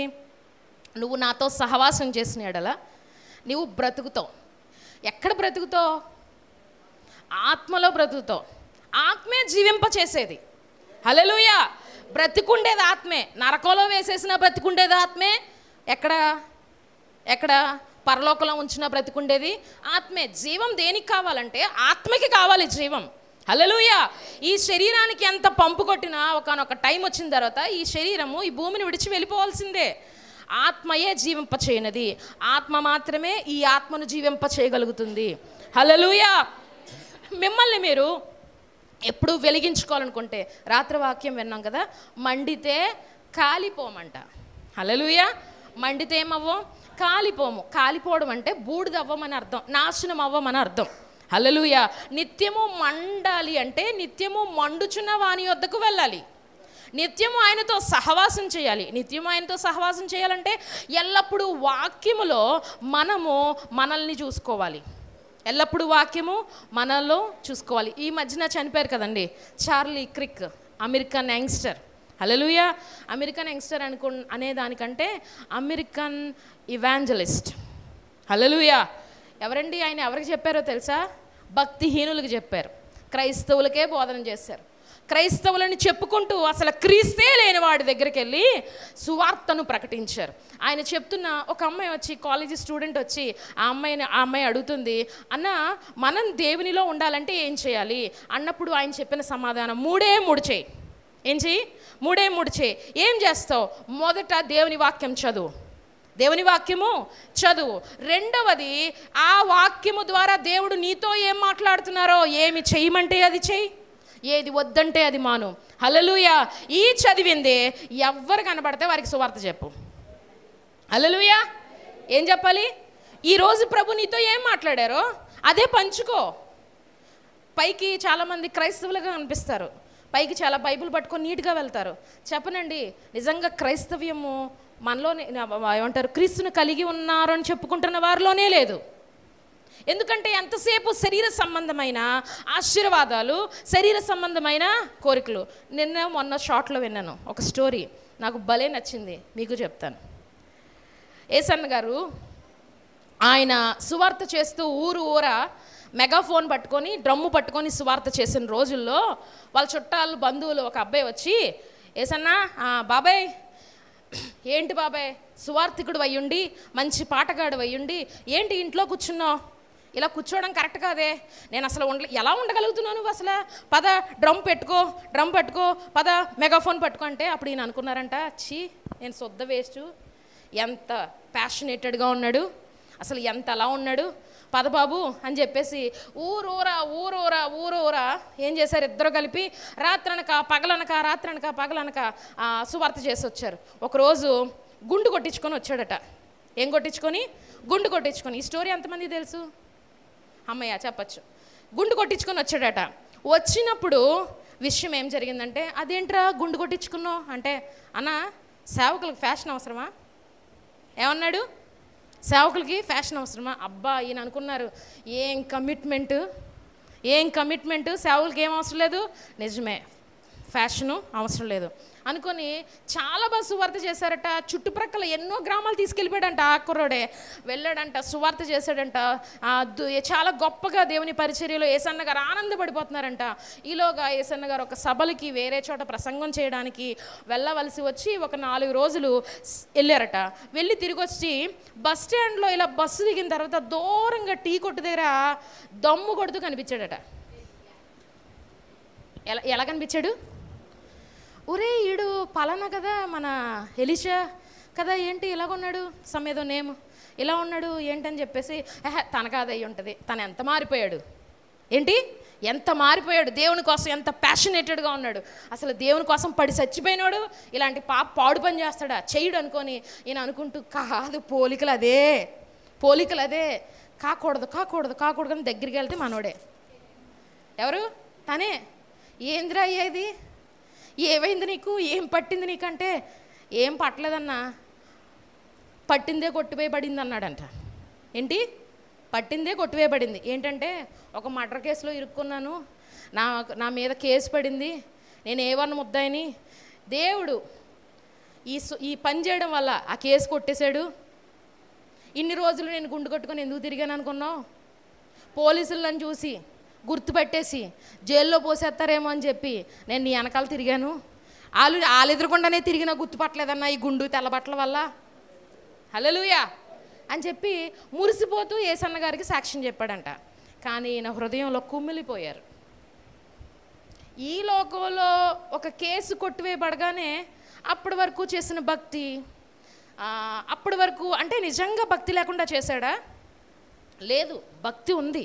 నువ్వు నాతో సహవాసం చేసిన యెడల నువ్వు బ్రతుకుతావు. ఎక్కడ బ్రతుకుతావు? ఆత్మలో బ్రతుకుతావు. ఆత్మే జీవింపచేసేది. హల్లెలూయా. బ్రతికుండేది ఆత్మే. నరకంలో వేసేసిన బ్రతికుండేది ఆత్మే. ఎక్కడ పరలోకంలో ఉంచిన బ్రతికుండేది ఆత్మే. జీవం దేనికి కావాలంటే ఆత్మకి కావాలి జీవం. హల్లెలూయా. ఈ శరీరానికి ఎంత పంపు కొట్టినా ఒకనొక టైం వచ్చిన తర్వాత ఈ శరీరము ఈ భూమిని విడిచి వెళ్ళిపోవాల్సిందే. ఆత్మయే జీవింపచేయనది. ఆత్మ మాత్రమే ఈ ఆత్మను జీవింపచేయగలుగుతుంది. హల్లెలూయా. మిమ్మల్ని మీరు ఎప్పుడు వెలిగించుకోవాలనుకుంటే, రాత్రి వాక్యం విన్నాం కదా, మండితే కాలిపోమంట. హల్లెలూయా. మండితే ఏమవ్వం? కాలిపోము. కాలిపోవడం అంటే బూడిద అవ్వమని అర్థం, నాశనం అవ్వమని అర్థం. హల్లెలూయా. నిత్యము మండాలి అంటే నిత్యము మండుచున్న వాని వద్దకు వెళ్ళాలి, నిత్యము ఆయనతో సహవాసం చేయాలి. నిత్యము ఆయనతో సహవాసం చేయాలంటే ఎల్లప్పుడూ వాక్యములో మనల్ని చూసుకోవాలి, ఎల్లప్పుడూ వాక్యము మనలో చూసుకోవాలి. ఈ మధ్యన చనిపోయారు కదండి చార్లీ క్రిక్, అమెరికన్ యంగ్స్టర్. హల్లెలూయా. అమెరికన్ యంగ్స్టర్ అనేదానికంటే అమెరికన్ ఇవాంజలిస్ట్. హల్లెలూయా. ఎవరండి ఆయన? ఎవరికి చెప్పారో తెలుసా? భక్తిహీనులకు చెప్పారు, క్రైస్తవులకే బోధన చేశారు. క్రైస్తవులని చెప్పుకుంటూ అసలు క్రీస్తే లేని వాడి దగ్గరికి వెళ్ళి సువార్తను ప్రకటించారు. ఆయన చెప్తున్న ఒక అమ్మాయి వచ్చి, కాలేజీ స్టూడెంట్ వచ్చి ఆ అమ్మాయి అడుగుతుంది, అన్న మనం దేవునిలో ఉండాలంటే ఏం చేయాలి అన్నప్పుడు ఆయన చెప్పిన సమాధానం, 3 చేయి. ఏం చెయ్యి? 3 చేయి. ఏం చేస్తావు? మొదట దేవుని వాక్యం చదువు, దేవుని వాక్యము చదువు. రెండవది, ఆ వాక్యము ద్వారా దేవుడు నీతో ఏం మాట్లాడుతున్నారో, ఏమి చేయమంటే అది చెయ్యి, ఏది వద్దంటే అది మాను. హల్లెలూయా. ఈ చదివిందే ఎవ్వరు కనబడితే వారికి సువార్త చెప్పు. హల్లెలూయా. ఏం చెప్పాలి? ఈరోజు ప్రభు నీతో ఏం మాట్లాడారో అదే పంచుకో. పైకి చాలామంది క్రైస్తవులుగా అనిపిస్తారు, పైకి చాలా బైబిల్ పట్టుకొని నీట్గా వెళ్తారు. చెప్పనండి, నిజంగా క్రైస్తవ్యము మనలోనే ఏమంటారు, క్రీస్తుని కలిగి ఉన్నారు అని చెప్పుకుంటున్న వారిలోనే లేదు. ఎందుకంటే ఎంతసేపు శరీర సంబంధమైన ఆశీర్వాదాలు, శరీర సంబంధమైన కోరికలు. మొన్న షార్ట్లో విన్నాను ఒక స్టోరీ, నాకు భలే నచ్చింది, మీకు చెప్తాను. ఏసన్న గారు ఆయన సువార్త చేస్తూ ఊరా మెగాఫోన్ పట్టుకొని, డ్రమ్ము పట్టుకొని సువార్త చేసిన రోజుల్లో వాళ్ళ చుట్టాలు, బంధువులు ఒక అబ్బాయి వచ్చి, ఏసన్నా బాబాయ్, ఏంటి బాబాయ్ సువార్థికుడు అయ్యుండి, మంచి పాటగాడు అయ్యుండి ఏంటి ఇంట్లో కూర్చున్నావు? ఇలా కూర్చోవడం కరెక్ట్ కాదే, నేను అసలు ఎలా ఉండగలుగుతున్నాను నువ్వు అసలు? పద డ్రమ్ పట్టుకో, పద మెగాఫోన్ పట్టుకో అంటే అప్పుడు ఈయన అనుకున్నారంట, ఛీ నేను శుద్ధ వేస్ట్, ఎంత ప్యాషనేటెడ్గా ఉన్నాడు, అసలు ఎంత అలా ఉన్నాడు, పద బాబు అని చెప్పేసి ఊరూరా ఏం చేశారు? ఇద్దరు కలిపి రాత్రనక పగలనక సువార్త చేసి వచ్చారు. ఒకరోజు గుండు కొట్టించుకొని వచ్చాడట. ఏం కొట్టించుకొని? గుండు కొట్టించుకొని. ఈ స్టోరీ ఎంతమంది తెలుసు? అమ్మయ్య చెప్పచ్చు. గుండు కొట్టించుకొని వచ్చాడట. వచ్చినప్పుడు విషయం ఏం జరిగిందంటే, అదేంట్రా గుండు కొట్టించుకున్నావు అంటే, అన్న సేవకులకు ఫ్యాషన్ అవసరమా? ఏమన్నాడు? సేవకులకి ఫ్యాషన్ అవసరమా? అబ్బా, ఈయన అనుకున్నారు ఏం కమిట్మెంట్, సేవకులకి ఏం అవసరం లేదు, నిజమే ఫ్యాషను అవసరం లేదు అనుకొని చాలా బాగా సువార్త చేశారట. చుట్టుప్రక్కల ఎన్నో గ్రామాలు తీసుకెళ్ళిపోయాడంట. ఆ కుర్రోడే వెళ్ళాడంట, సువార్త చేశాడంట. చాలా గొప్పగా దేవుని పరిచర్యలో ఏసన్న గారు ఆనందపడిపోతున్నారంట. ఈలోగా ఏసన్న గారు ఒక సభలకి వేరే చోట ప్రసంగం చేయడానికి వెళ్ళవలసి వచ్చి ఒక 4 రోజులు వెళ్ళారట. వెళ్ళి తిరిగి వచ్చి బస్ స్టాండ్లో ఇలా బస్సు దిగిన తర్వాత దూరంగా టీ కొట్టు దగ్గర దమ్ము కొడుతూ కనిపించాడట. ఎలా కనిపించాడు? ఒరే ఈడు పలానా కదా, మన ఎలీషా కదా, ఏంటి ఇలాగున్నాడు, సమ్మేదో నేమ్ ఇలా ఉన్నాడు ఏంటని చెప్పేసి, తన కాదు అయి ఉంటుంది, తను ఎంత మారిపోయాడు, ఎంత మారిపోయాడు, దేవుని కోసం ఎంత ప్యాషనేటెడ్గా ఉన్నాడు, అసలు దేవుని కోసం పడి చచ్చిపోయినాడు, ఇలాంటి పాడు పని చేస్తాడా, చెయ్యడు అనుకొని ఈయన అనుకుంటూ, కాదు పోలికలు అదే కాకూడదు అని దగ్గరికి వెళ్తే మనోడే. ఎవరు? తనే. ఏందిరా అయ్యేది, ఏమైంది నీకు, ఏం పట్టింది నీకంటే, ఏం పట్టలేదన్నా, పట్టిందే కొట్టివేయబడింది అన్నాడంట. ఏంటి? పట్టిందే కొట్టివేయబడింది. ఏంటంటే ఒక మర్డర్ కేసులో ఇరుక్కున్నాను, నా మీద కేసు పడింది, నేను A1 ముద్దాయిని, దేవుడు ఈ పని చేయడం వల్ల ఆ కేసు కొట్టేశాడు. ఇన్ని రోజులు నేను గుండు కొట్టుకొని ఎందుకు తిరిగాను అనుకున్నావు? పోలీసులను చూసి గుర్తుపెట్టేసి జైల్లో పోసేస్తారేమో అని చెప్పి నేను నీ వెనకాల తిరిగాను. వాళ్ళు ఎదురుకుండానే తిరిగినా గుర్తుపట్టలేదన్నా ఈ గుండు తెల్ల బట్టల వల్ల. హల్లెలూయా అని చెప్పి మురిసిపోతూ యేసన్న గారికి సాక్ష్యం చెప్పాడంట. కానీ ఈయన హృదయంలో కుమిలిపోయారు. ఈ లోకంలో ఒక కేసు కొట్టివేయబడగానే అప్పటి వరకు చేసిన భక్తి, అప్పటి వరకు అంటే నిజంగా భక్తి లేకుండా చేశాడా? లేదు, భక్తి ఉంది.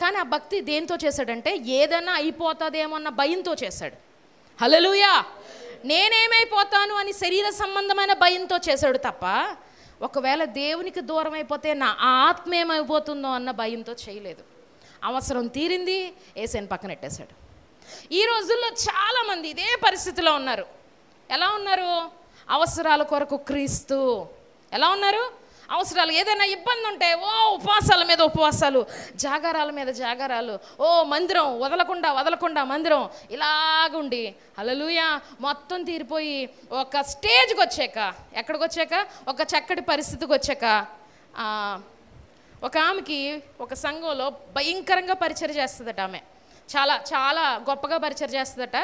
కానీ ఆ భక్తి దేంతో చేశాడంటే ఏదైనా అయిపోతుందేమో అన్న భయంతో చేశాడు. హల్లెలూయా. నేనేమైపోతాను అని శరీర సంబంధమైన భయంతో చేశాడు తప్ప, ఒకవేళ దేవునికి దూరం అయిపోతే నా ఆత్మ ఏమైపోతుందో అన్న భయంతో చేయలేదు. అవసరం తీరింది, యేసుని పక్కనెట్టేశాడు. ఈ రోజుల్లో చాలామంది ఇదే పరిస్థితిలో ఉన్నారు. ఎలా ఉన్నారు? అవసరాల కొరకు క్రీస్తు. ఎలా ఉన్నారు? అవసరాలు, ఏదైనా ఇబ్బంది ఉంటే ఉపవాసాల మీద ఉపవాసాలు, జాగారాల మీద జాగారాలు, మందిరం వదలకుండా మందిరం ఇలాగుండి హల్లెలూయా మొత్తం తీరిపోయి ఒక స్టేజ్కి వచ్చాక, ఎక్కడికి వచ్చాక, ఒక చక్కటి పరిస్థితికి వచ్చాక, ఒక ఆమెకి ఒక సంఘంలో భయంకరంగా పరిచర్య చేస్తుందట. ఆమె చాలా చాలా గొప్పగా పరిచయం చేస్తుందట.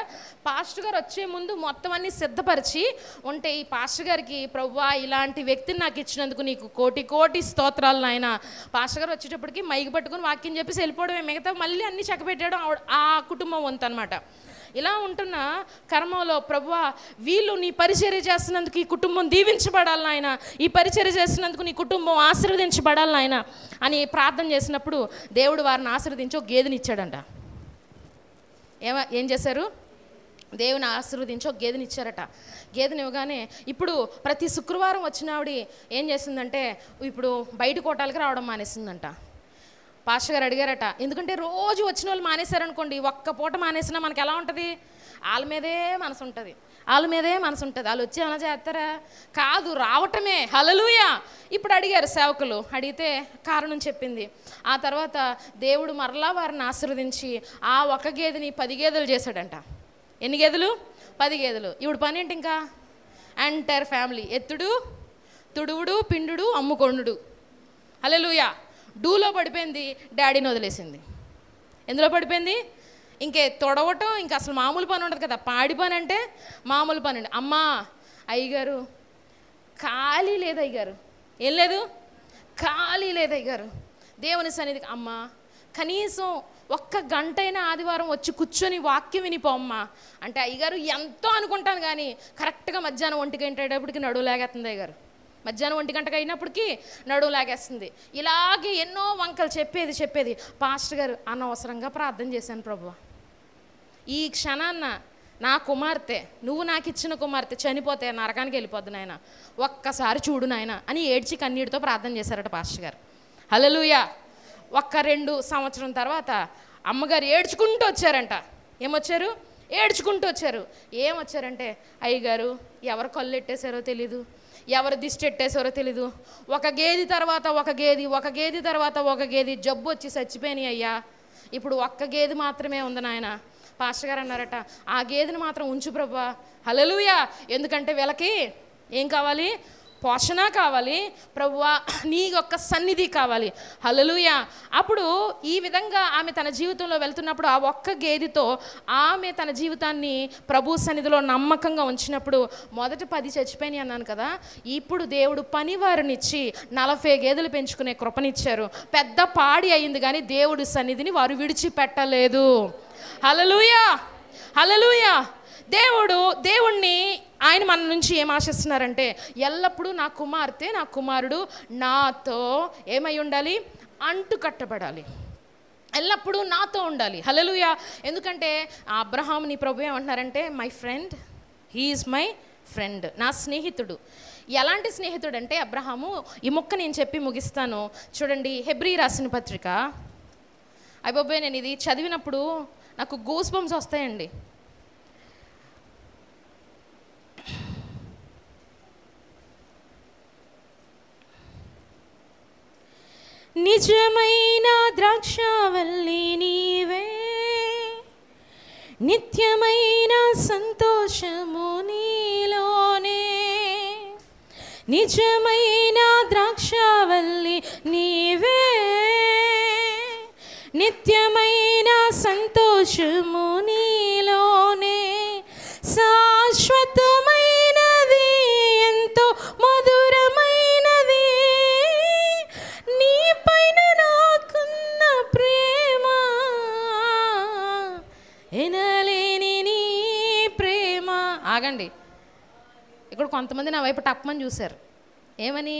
పాస్టర్ గారు వచ్చే ముందు మొత్తం అన్నీ సిద్ధపరిచి ఉంటే, ఈ పాస్టర్ గారికి ప్రభువా ఇలాంటి వ్యక్తిని నాకు ఇచ్చినందుకు నీకు కోటి కోటి స్తోత్రాలు నాయన. పాస్టర్ గారు వచ్చేటప్పటికి మైకి పట్టుకుని వాక్యం చెప్పేసి వెళ్ళిపోవడమే, మిగతా మళ్ళీ అన్నీ చక్కబెట్టాడు ఆ కుటుంబం వంతు అనమాట. ఇలా ఉంటున్న కర్మంలో ప్రభువా వీళ్ళు నీ పరిచర్య చేస్తున్నందుకు ఈ కుటుంబం దీవించబడాలి నాయన, ఈ పరిచర్య చేస్తున్నందుకు నీ కుటుంబం ఆశీర్వదించబడాలి నాయన అని ప్రార్థన చేసినప్పుడు దేవుడు వారిని ఆశీర్వదించి ఒక గేదెని ఇచ్చాడంట. ఏం చేశారు? దేవుని ఆశీర్వదించి ఒక గేదెని ఇచ్చారట. గేదెని ఇవ్వగానే ఇప్పుడు ప్రతి శుక్రవారం వచ్చిన ఆవిడ ఏం చేసిందంటే, ఇప్పుడు బయట కోటాలకి రావడం మానేసిందంట. పాస్టర్ గారు అడిగారట, ఎందుకంటే రోజు వచ్చిన వాళ్ళు మానేశారనుకోండి, ఒక్క పూట మానేసినా మనకి ఎలా ఉంటుంది? వాళ్ళ మీదే మనసు ఉంటుంది, వాళ్ళు వచ్చి ఏమైనా చేస్తారా? కాదు, రావటమే. హల్లెలూయా. ఇప్పుడు అడిగారు సేవకులు, అడిగితే కారణం చెప్పింది. ఆ తర్వాత దేవుడు మరలా వారిని ఆశీర్వదించి ఆ ఒక గేదెని 10 గేదెలు చేశాడంట. ఎన్ని గేదెలు? 10 గేదెలు. ఇప్పుడు పని ఏంటి? ఇంకా ఎంటైర్ ఫ్యామిలీ ఎత్తుడు, తుడువుడు, పిండుడు, అమ్ముకొండు. హల్లెలూయా. డూలో పడిపోయింది, డాడీని వదిలేసింది. ఎందులో పడిపోయింది? ఇంకే తొడవటం ఇంకా అసలు మామూలు పని ఉండదు కదా. పాడి పని అంటే మామూలు పని అండి. అమ్మా అయ్యగారు ఖాళీ లేదు, అయ్యగారు ఏం లేదు, ఖాళీ లేదు అయ్యగారు దేవుని సన్నిధికి. అమ్మా కనీసం ఒక్క గంటైనా ఆదివారం వచ్చి కూర్చొని వాక్యం వినిపోమ్మా అంటే, అయ్యగారు ఎంతో అనుకుంటాను కానీ కరెక్ట్గా మధ్యాహ్నం 1 గంట అయ్యేటప్పటికి నడువు లాగేస్తుంది అయ్యగారు. మధ్యాహ్నం 1 గంటకు అయినప్పటికీ నడువు లాగేస్తుంది. ఇలాగే ఎన్నో వంకలు చెప్పేది. పాస్టర్ గారు అనవసరంగా ప్రార్థన చేశాను ప్రభువా, ఈ క్షణాన్న నా కుమార్తె, నువ్వు నాకు ఇచ్చిన కుమార్తె చనిపోతే నరకానికి వెళ్ళిపోద్దు నాయన, ఒక్కసారి చూడు నాయన అని ఏడ్చి కన్నీటితో ప్రార్థన చేశారట పాస్టర్ గారు. హల్లెలూయా. 1-2 సంవత్సరం తర్వాత అమ్మగారు ఏడ్చుకుంటూ వచ్చారంట. ఏమొచ్చారు? ఏడ్చుకుంటూ వచ్చారు. ఏమొచ్చారంటే, అయ్యగారు ఎవరు కళ్ళు ఎట్టేశారో తెలీదు, ఎవరు దిష్టి ఎట్టేశారో తెలీదు, ఒక గేది తర్వాత ఒక గేది జబ్బు వచ్చి చచ్చిపోయినాయి అయ్యా, ఇప్పుడు ఒక్క గేది మాత్రమే ఉంది నాయన. పాస్టర్ గారు అన్నారట, ఆ గేదెని మాత్రం ఉంచు ప్రభువా. హల్లెలూయా. ఎందుకంటే వీళ్ళకి ఏం కావాలి? పోషణ కావాలి ప్రభువా, నీ యొక్క సన్నిధి కావాలి. హల్లెలూయా. అప్పుడు ఈ విధంగా ఆమె తన జీవితంలో వెళ్తున్నప్పుడు ఆ ఒక్క గేదెతో ఆమె తన జీవితాన్ని ప్రభు సన్నిధిలో నమ్మకంగా ఉంచినప్పుడు మొదట 10 చచ్చిపోయినాయి అన్నాను కదా, ఇప్పుడు దేవుడు పనివారినిచ్చి 40 గేదెలు పెంచుకునే కృపనిచ్చారు. పెద్ద పాడి అయింది కానీ దేవుడి సన్నిధిని వారు విడిచిపెట్టలేదు. హల్లెలూయా. హల్లెలూయా. దేవుణ్ణి ఆయన మన నుంచి ఏం ఆశిస్తున్నారంటే, ఎల్లప్పుడూ నా కుమార్తె నా కుమారుడు నాతో ఏమై ఉండాలి? అంటు కట్టబడాలి, ఎల్లప్పుడూ నాతో ఉండాలి. హల్లెలూయా. ఎందుకంటే అబ్రహాముని ప్రభు ఏమంటున్నారంటే, my friend, he is my friend, నా స్నేహితుడు. ఎలాంటి స్నేహితుడు అంటే అబ్రహాము, ఈ మొక్క నేను చెప్పి ముగిస్తాను చూడండి. హెబ్రీ రాసిన పత్రిక, అయిపోయి నేను ఇది చదివినప్పుడు నాకు గూస్ బంప్స్ వస్తాయండి. నిజమైన ద్రాక్షవల్లి నీవే, నిత్యమైన సంతోషము నీలోనే. నిజమైన ద్రాక్షవల్లి నీవే, నిత్యమైన సంతోషము నీలోనే. శాశ్వతమైనది, ఎంతో మధురమైనది, నీ పైన నాకున్న ప్రేమ, ఎనలేని నీ ప్రేమ. ఆగండి, ఇక్కడ కొంతమంది నా వైపు టప్మని చూశారు. ఏమని?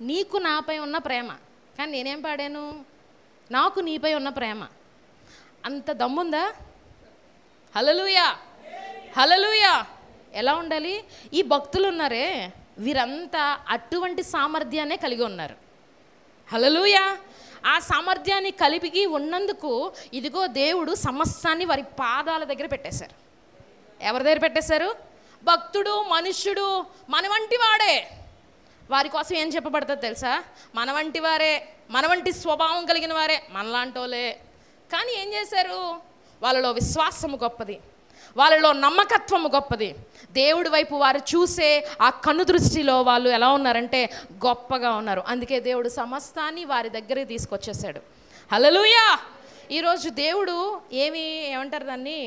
నీకు నాపై ఉన్న ప్రేమ. కానీ నేనేం పాడాను? నాకు నీపై ఉన్న ప్రేమ. అంత దమ్ముందా? హల్లెలూయా. హల్లెలూయా. ఎలా ఉండాలి? ఈ భక్తులు ఉన్నారే వీరంతా అటువంటి సామర్థ్యాన్నే కలిగి ఉన్నారు. హల్లెలూయా. ఆ సామర్థ్యాన్ని కలిపి ఉన్నందుకు ఇదిగో దేవుడు సమస్తాన్ని వారి పాదాల దగ్గర పెట్టేశారు. ఎవరి దగ్గర పెట్టేశారు? భక్తుడు, మనుష్యుడు, మన వంటి వాడే. వారి కోసం ఏం చెప్పబడుతుంది తెలుసా? మన వంటి వారే, మన వంటి స్వభావం కలిగిన వారే, మనలాంటోలే. కానీ ఏం చేశారు? వాళ్ళలో విశ్వాసము గొప్పది, వాళ్ళలో నమ్మకత్వము గొప్పది. దేవుడి వైపు వారు చూసే ఆ కన్ను దృష్టిలో వాళ్ళు ఎలా ఉన్నారంటే గొప్పగా ఉన్నారు. అందుకే దేవుడు సమస్తాన్ని వారి దగ్గరికి తీసుకొచ్చేసాడు. హల్లెలూయా. ఈరోజు దేవుడు ఏమంటారు దాన్ని,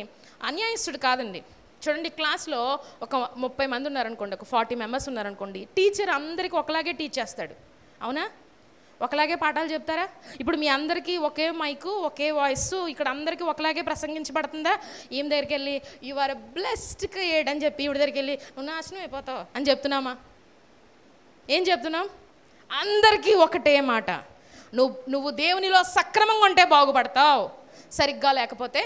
అన్యాయస్తుడు కాదండి. చూడండి, క్లాస్లో ఒక 30 మంది ఉన్నారనుకోండి, ఒక 40 మెంబర్స్ ఉన్నారనుకోండి, టీచర్ అందరికీ ఒకలాగే టీచ్ చేస్తాడు. అవునా? ఒకలాగే పాఠాలు చెప్తారా? ఇప్పుడు మీ అందరికీ ఒకే మైకు, ఒకే వాయిస్, ఇక్కడ అందరికీ ఒకలాగే ప్రసంగించబడుతుందా? ఈమె దగ్గరికి వెళ్ళి యు ఆర్ బ్లెస్డ్ కిడ్ అని చెప్పి ఈవిడ దగ్గరికి వెళ్ళి నువ్వు నాశనం అయిపోతావు అని చెప్తున్నామా? ఏం చెప్తున్నాం? అందరికీ ఒకటే మాట, నువ్వు దేవునిలో సక్రమంగా ఉంటే బాగుపడతావు, సరిగ్గా లేకపోతే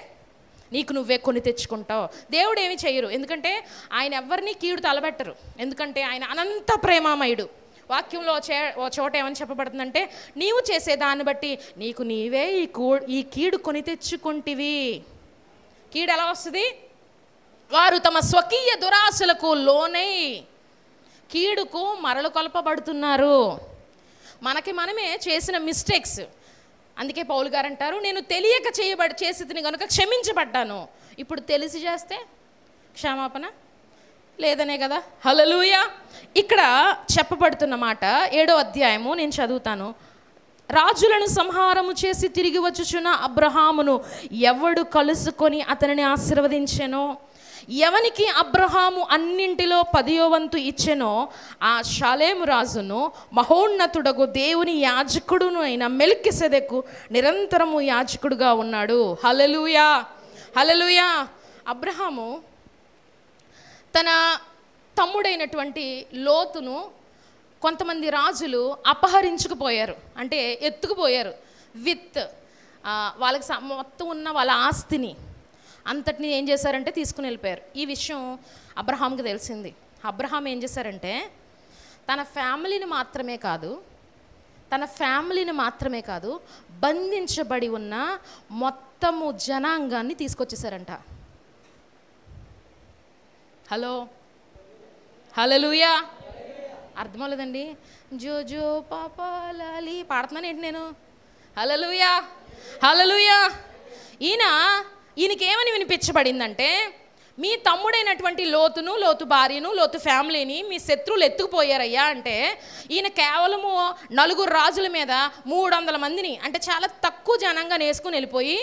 నీకు నువ్వే కొని తెచ్చుకుంటావు. దేవుడు ఏమి చేయరు, ఎందుకంటే ఆయన ఎవరిని కీడు తలబెట్టరు, ఎందుకంటే ఆయన అనంత ప్రేమామయుడు. వాక్యంలో ఓ చోట ఏమని చెప్పబడుతుందంటే, నీవు చేసే దాన్ని బట్టి నీకు నీవే ఈ కీడు కొని తెచ్చుకుంటివి. కీడు ఎలా వస్తుంది? వారు తమ స్వకీయ దురాశలకు లోనై కీడుకు మరలు కొల్పబడుతున్నారు. మనకి మనమే చేసిన మిస్టేక్స్. అందుకే పౌలు గారు అంటారు, నేను తెలియక చేసేది కనుక క్షమించబడ్డాను. ఇప్పుడు తెలిసి చేస్తే క్షమాపణ లేదనే కదా. హల్లెలూయా. ఇక్కడ చెప్పబడుతున్న మాట 7వ అధ్యాయము నేను చదువుతాను. రాజులను సంహారము చేసి తిరిగి వచ్చుచున్న అబ్రహామును ఎవడు కలుసుకొని అతనిని ఆశీర్వదించెనో, ఎవనికి అబ్రహాము అన్నింటిలో 10వ వంతు ఇచ్చెనో ఆ షాలేము రాజును మహోన్నతుడగు దేవుని యాజకుడును అయిన మెల్కీసెదెకు నిరంతరము యాజకుడుగా ఉన్నాడు. హల్లెలూయా. హల్లెలూయా. అబ్రహాము తన తమ్ముడైనటువంటి లోతును కొంతమంది రాజులు అపహరించుకుపోయారు, అంటే ఎత్తుకుపోయారు. వాళ్ళకి మొత్తం ఉన్న వాళ్ళ ఆస్తిని అంతటిని ఏం చేశారంటే తీసుకుని వెళ్ళిపోయారు. ఈ విషయం అబ్రహాంకి తెలిసింది. అబ్రహాం ఏం చేశారంటే తన ఫ్యామిలీని మాత్రమే కాదు బంధించబడి ఉన్న మొత్తము జనాంగాన్ని తీసుకొచ్చేసారంట. హలో, హల్లెలూయా. అర్థమవులేదండి? జో జో పాపాలి పాడుతున్నాను ఏంటి నేను? హల్లెలూయా, హల్లెలూయా. ఈయనకేమని వినిపించబడిందంటే, మీ తమ్ముడైనటువంటి లోతు భార్యను, లోతు ఫ్యామిలీని మీ శత్రువులు ఎత్తుకుపోయారయ్యా అంటే, ఈయన కేవలము 4 రాజుల మీద 300 మందిని, అంటే చాలా తక్కువ జనంగా నేసుకుని వెళ్ళిపోయి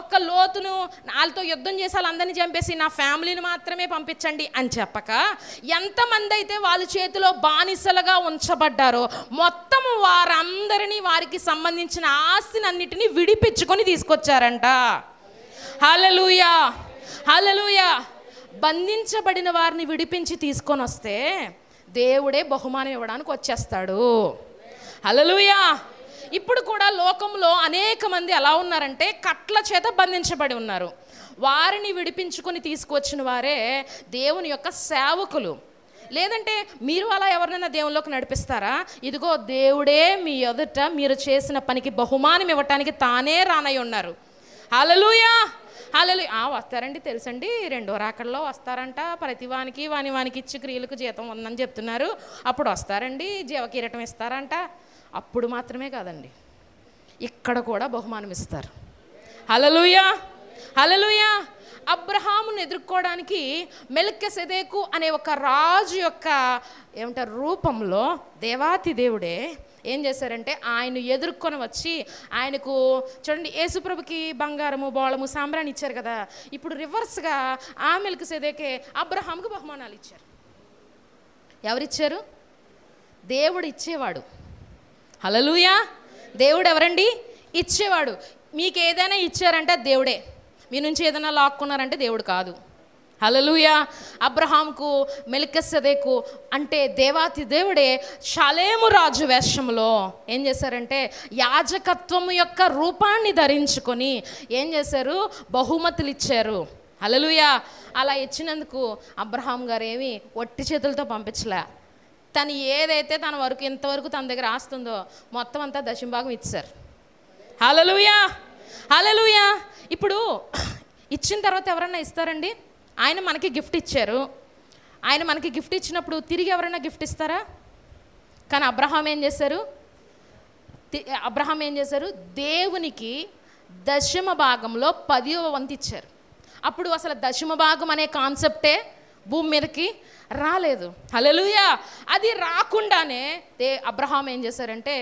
ఒక్క లోతును వాళ్ళతో యుద్ధం చేసి వాళ్ళందరినీ చంపేసి నా ఫ్యామిలీని మాత్రమే పంపించండి అని చెప్పక, ఎంతమంది అయితే వాళ్ళ చేతిలో బానిసలుగా ఉంచబడ్డారో మొత్తం వారందరినీ, వారికి సంబంధించిన ఆస్తిని అన్నిటినీ విడిపించుకొని తీసుకొచ్చారంట. హల్లెలూయా, హల్లెలూయా. బంధించబడిన వారిని విడిపించి తీసుకొని వస్తే దేవుడే బహుమానం ఇవ్వడానికి వచ్చేస్తాడు. హల్లెలూయా. ఇప్పుడు కూడా లోకంలో అనేక మంది ఎలా ఉన్నారంటే కట్ల చేత బంధించబడి ఉన్నారు. వారిని విడిపించుకొని తీసుకొచ్చిన వారే దేవుని యొక్క సేవకులు. లేదంటే మీరు అలా ఎవరినైనా దేవునిలోకి నడిపిస్తారా? ఇదిగో దేవుడే మీ ఎదుట మీరు చేసిన పనికి బహుమానం ఇవ్వటానికి తానే రానై ఉన్నారు. హల్లెలూయా, హల్లెలూయా. వస్తారండి, తెలుసండి, 2వ రాకడలో వస్తారంట. ప్రతి వానికి వానికి ఇచ్చి క్రియలకు జీతం ఉందని చెప్తున్నారు. అప్పుడు వస్తారండి, జీవకిరీటం ఇస్తారంట. అప్పుడు మాత్రమే కాదండి, ఇక్కడ కూడా బహుమానం ఇస్తారు. హల్లెలూయా, హల్లెలూయా. అబ్రహామును ఎదుర్కోవడానికి మెల్కీసెదెకు అనే ఒక రాజు యొక్క రూపంలో దేవాతి దేవుడే ఏం చేశారంటే ఆయన ఎదుర్కొని వచ్చి ఆయనకు చూడండి, యేసుప్రభుకి బంగారము, బోళము, సాంబ్రాణి ఇచ్చారు కదా. ఇప్పుడు రివర్స్గా ఆ మెల్కీసెదెకే అబ్రహాంకు బహుమానాలు ఇచ్చారు. ఎవరిచ్చారు? దేవుడు ఇచ్చేవాడు. హల్లెలూయా. దేవుడు ఎవరండి? ఇచ్చేవాడు. మీకు ఏదైనా ఇచ్చారంటే దేవుడే. మీ నుంచి ఏదైనా లాక్కున్నారంటే దేవుడు కాదు. హల్లెలూయా. అబ్రహాంకు మెల్కీసెదెకు అంటే దేవాతి దేవుడే షాలేము రాజు వేషంలో ఏం చేశారంటే యాజకత్వము యొక్క రూపాన్ని ధరించుకొని ఏం చేశారు? బహుమతులు ఇచ్చారు. హల్లెలూయా. అలా ఇచ్చినందుకు అబ్రహాం గారు ఏమి ఒట్టి చేతులతో పంపించలే. తను ఏదైతే తన వరకు ఇంతవరకు తన దగ్గర ఆస్తుందో మొత్తం అంతా దశంభాగం ఇచ్చారు. హల్లెలూయా, హల్లెలూయా. ఇప్పుడు ఇచ్చిన తర్వాత ఎవరన్నా ఇస్తారండి? ఆయన మనకి గిఫ్ట్ ఇచ్చారు. ఆయన మనకి గిఫ్ట్ ఇచ్చినప్పుడు తిరిగి ఎవరైనా గిఫ్ట్ ఇస్తారా? కానీ అబ్రహాం ఏం చేశారు? దేవునికి దశమ భాగంలో 10వ వంతు ఇచ్చారు. అప్పుడు అసలు దశమ భాగం అనే కాన్సెప్టే భూమి మీదకి రాలేదు. హల్లెలూయా. అది రాకుండానే అబ్రహాం ఏం చేశారంటే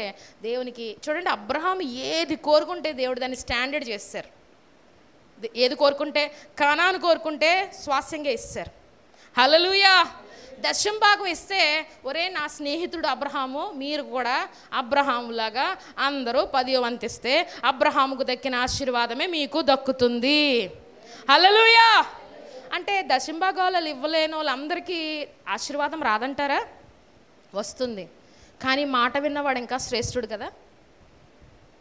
దేవునికి, చూడండి, అబ్రహాం ఏది కోరుకుంటే దేవుడు దాన్ని స్టాండర్డ్ చేశారు. ఏది కోరుకుంటే, కానాను కోరుకుంటే స్వాస్యంగా ఇస్తారు. హల్లెలూయా. దశం భాగం ఇస్తే, ఒరే నా స్నేహితుడు అబ్రహాము, మీరు కూడా అబ్రహాములాగా అందరూ 10వ వంతు ఇస్తే అబ్రహాముకు దక్కిన ఆశీర్వాదమే మీకు దక్కుతుంది. హల్లెలూయా. అంటే దశంభాగాలు ఇవ్వలేని వాళ్ళందరికీ ఆశీర్వాదం రాదంటారా? వస్తుంది. కానీ మాట విన్నవాడు ఇంకా శ్రేష్ఠుడు కదా.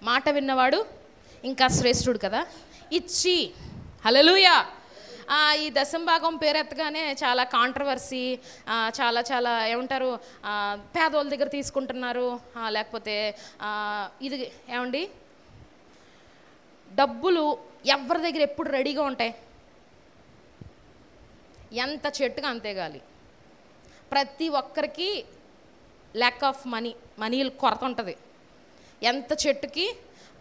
మాట విన్నవాడు ఇంకా శ్రేష్ఠుడు కదా. ఇచ్చి, హల్లెలూయా. ఈ దశంభాగం పేరెత్తగానే చాలా కాంట్రవర్సీ, చాలా ఏమంటారు, పేదోళ్ళ దగ్గర తీసుకుంటున్నారు, లేకపోతే ఇది ఏమండి, డబ్బులు ఎవరి దగ్గర ఎప్పుడు రెడీగా ఉంటాయి? ఎంత చెట్టుగా అంతే గాలి. ప్రతి ఒక్కరికి ల్యాక్ ఆఫ్ మనీ కొరత ఉంటుంది. ఎంత చెట్టుకి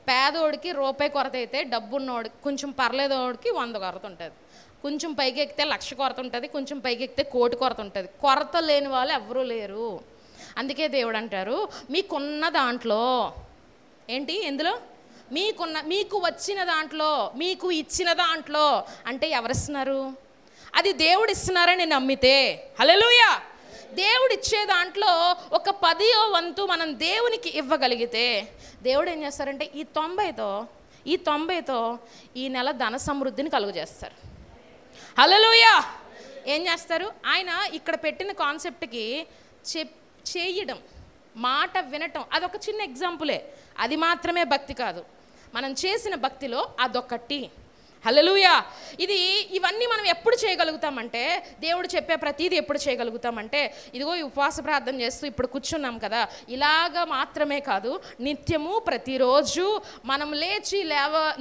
పేదోడికి రూపాయి కొరత అయితే, డబ్బున్నోడికి కొంచెం పర్లేదోడికి 100 కొరత ఉంటుంది. కొంచెం పైకి ఎక్కితే 1,00,000 కొరత ఉంటుంది, కొంచెం పైకి ఎక్కితే 1,00,000 కొరత ఉంటుంది. కొరత లేని వాళ్ళు ఎవరూ లేరు. అందుకే దేవుడు అంటారు, మీకున్న దాంట్లో ఏంటి, ఎందులో మీకు వచ్చిన దాంట్లో, మీకు ఇచ్చిన దాంట్లో, అంటే ఎవరిస్తున్నారు? అది దేవుడు ఇస్తున్నారని నమ్మితే, హల్లెలూయా, దేవుడు ఇచ్చే దాంట్లో ఒక 10వ వంతు మనం దేవునికి ఇవ్వగలిగితే దేవుడు ఏం చేస్తారంటే ఈ 90తో ఈ నెల ధన సమృద్ధిని కలుగజేస్తారు. హల్లెలూయా. ఏం చేస్తారు? ఆయన ఇక్కడ పెట్టిన కాన్సెప్ట్కి చేయడం, మాట వినటం, అదొక చిన్న ఎగ్జాంపులే. అది మాత్రమే భక్తి కాదు, మనం చేసిన భక్తిలో అదొకటి. హల్లెలూయా. ఇవన్నీ మనం ఎప్పుడు చేయగలుగుతామంటే, దేవుడు చెప్పే ప్రతిదీ ఎప్పుడు చేయగలుగుతామంటే, ఇదిగో ఈ ఉపవాస ప్రార్థన చేస్తూ ఇప్పుడు కూర్చున్నాం కదా, ఇలాగా మాత్రమే కాదు, నిత్యము ప్రతిరోజు మనం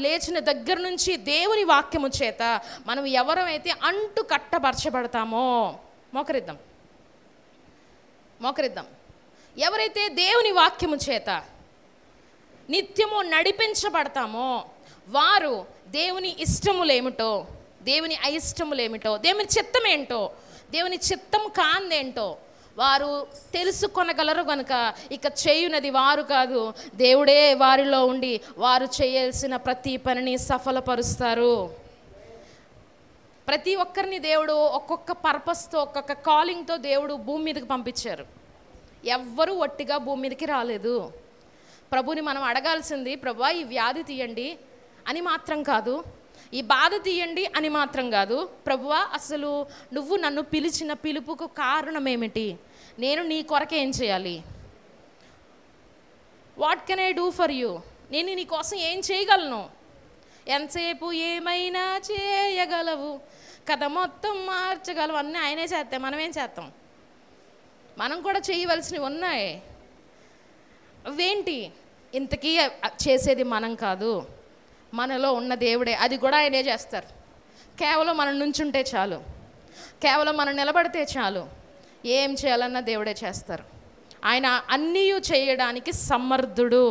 లేచిన దగ్గర నుంచి దేవుని వాక్యము చేత మనం ఎవరైతే అంటు కట్టపరచబడతామో, మోకరిద్దాం. ఎవరైతే దేవుని వాక్యము చేత నిత్యము నడిపించబడతామో వారు దేవుని ఇష్టములేమిటో, దేవుని అయిష్టములేమిటో, దేవుని చిత్తం ఏంటో, దేవుని చిత్తం కాందేంటో వారు తెలుసుకొనగలరు. కనుక ఇక చేయునది వారు కాదు, దేవుడే వారిలో ఉండి వారు చేయాల్సిన ప్రతి పనిని సఫలపరుస్తారు. ప్రతి ఒక్కరిని దేవుడు ఒక్కొక్క పర్పస్తో, ఒక్కొక్క కాలింగ్తో దేవుడు భూమి మీదకి పంపించారు. ఎవ్వరూ ఒట్టిగా భూమి మీదకి రాలేదు. ప్రభుని మనం అడగాల్సింది, ప్రభువా ఈ వ్యాధి తీయండి అని మాత్రం కాదు, ఈ బాధ తీయండి అని మాత్రం కాదు, ప్రభువా అసలు నువ్వు నన్ను పిలిచిన పిలుపుకు కారణం ఏమిటి, నేను నీ కొరకు ఏం చేయాలి, what can I do for you, నేను నీ కోసం ఏం చేయగలను, ఎంతసేపు ఏమైనా చేయగలవు, కథ మొత్తం మార్చగలవు, అన్నీ ఆయనే చేస్తాం, మనం ఏం చేస్తాం? మనం కూడా చేయవలసినవి ఉన్నాయి. అవేంటి? ఇంతకీ చేసేది మనం కాదు, మనలో ఉన్న దేవుడే. అది కూడా ఆయనే చేస్తారు. కేవలం మనం నుంచుంటే చాలు, కేవలం మనం నిలబడితే చాలు, ఏం చేయాలన్నా దేవుడే చేస్తారు. ఆయన అన్నీ చేయడానికి సమర్థుడు.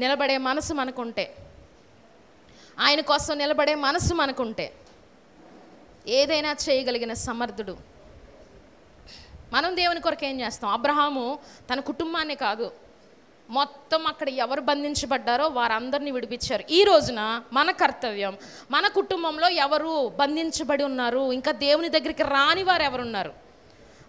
నిలబడే మనసు మనకుంటే, ఆయన కోసం నిలబడే మనసు మనకుంటే ఏదైనా చేయగలిగిన సమర్థుడు. మనం దేవుని కొరకు ఏం చేస్తాం? అబ్రహాము తన కుటుంబాన్ని కాదు, మొత్తం అక్కడ ఎవరు బంధించబడ్డారో వారందరినీ విడిపించారు. ఈ రోజున మన కర్తవ్యం, మన కుటుంబంలో ఎవరు బంధించబడి ఉన్నారు, ఇంకా దేవుని దగ్గరికి రాని వారు ఎవరున్నారు,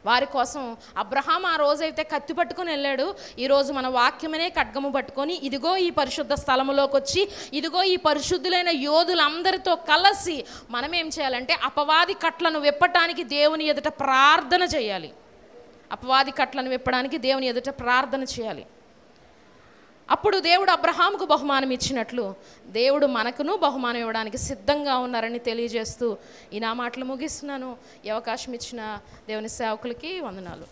వారి కోసం అబ్రహాం ఆ రోజైతే కత్తి పట్టుకొని వెళ్ళాడు, ఈరోజు మన వాక్యమనే ఖడ్గము పట్టుకొని ఇదిగో ఈ పరిశుద్ధ స్థలములోకి వచ్చి, ఇదిగో ఈ పరిశుద్ధులైన యోధులందరితో కలిసి మనం ఏం చేయాలంటే అపవాది కట్లను విప్పటానికి దేవుని ఎదుట ప్రార్థన చేయాలి. అపవాది కట్లను విప్పడానికి దేవుని ఎదుట ప్రార్థన చేయాలి. అప్పుడు దేవుడు అబ్రహాముకు బహుమానం ఇచ్చినట్లు దేవుడు మనకును బహుమానం ఇవ్వడానికి సిద్ధంగా ఉన్నారని తెలియజేస్తూ ఈ నా మాటలు ముగిస్తున్నాను. ఈ అవకాశం ఇచ్చిన దేవుని సేవకులకి వందనాలు.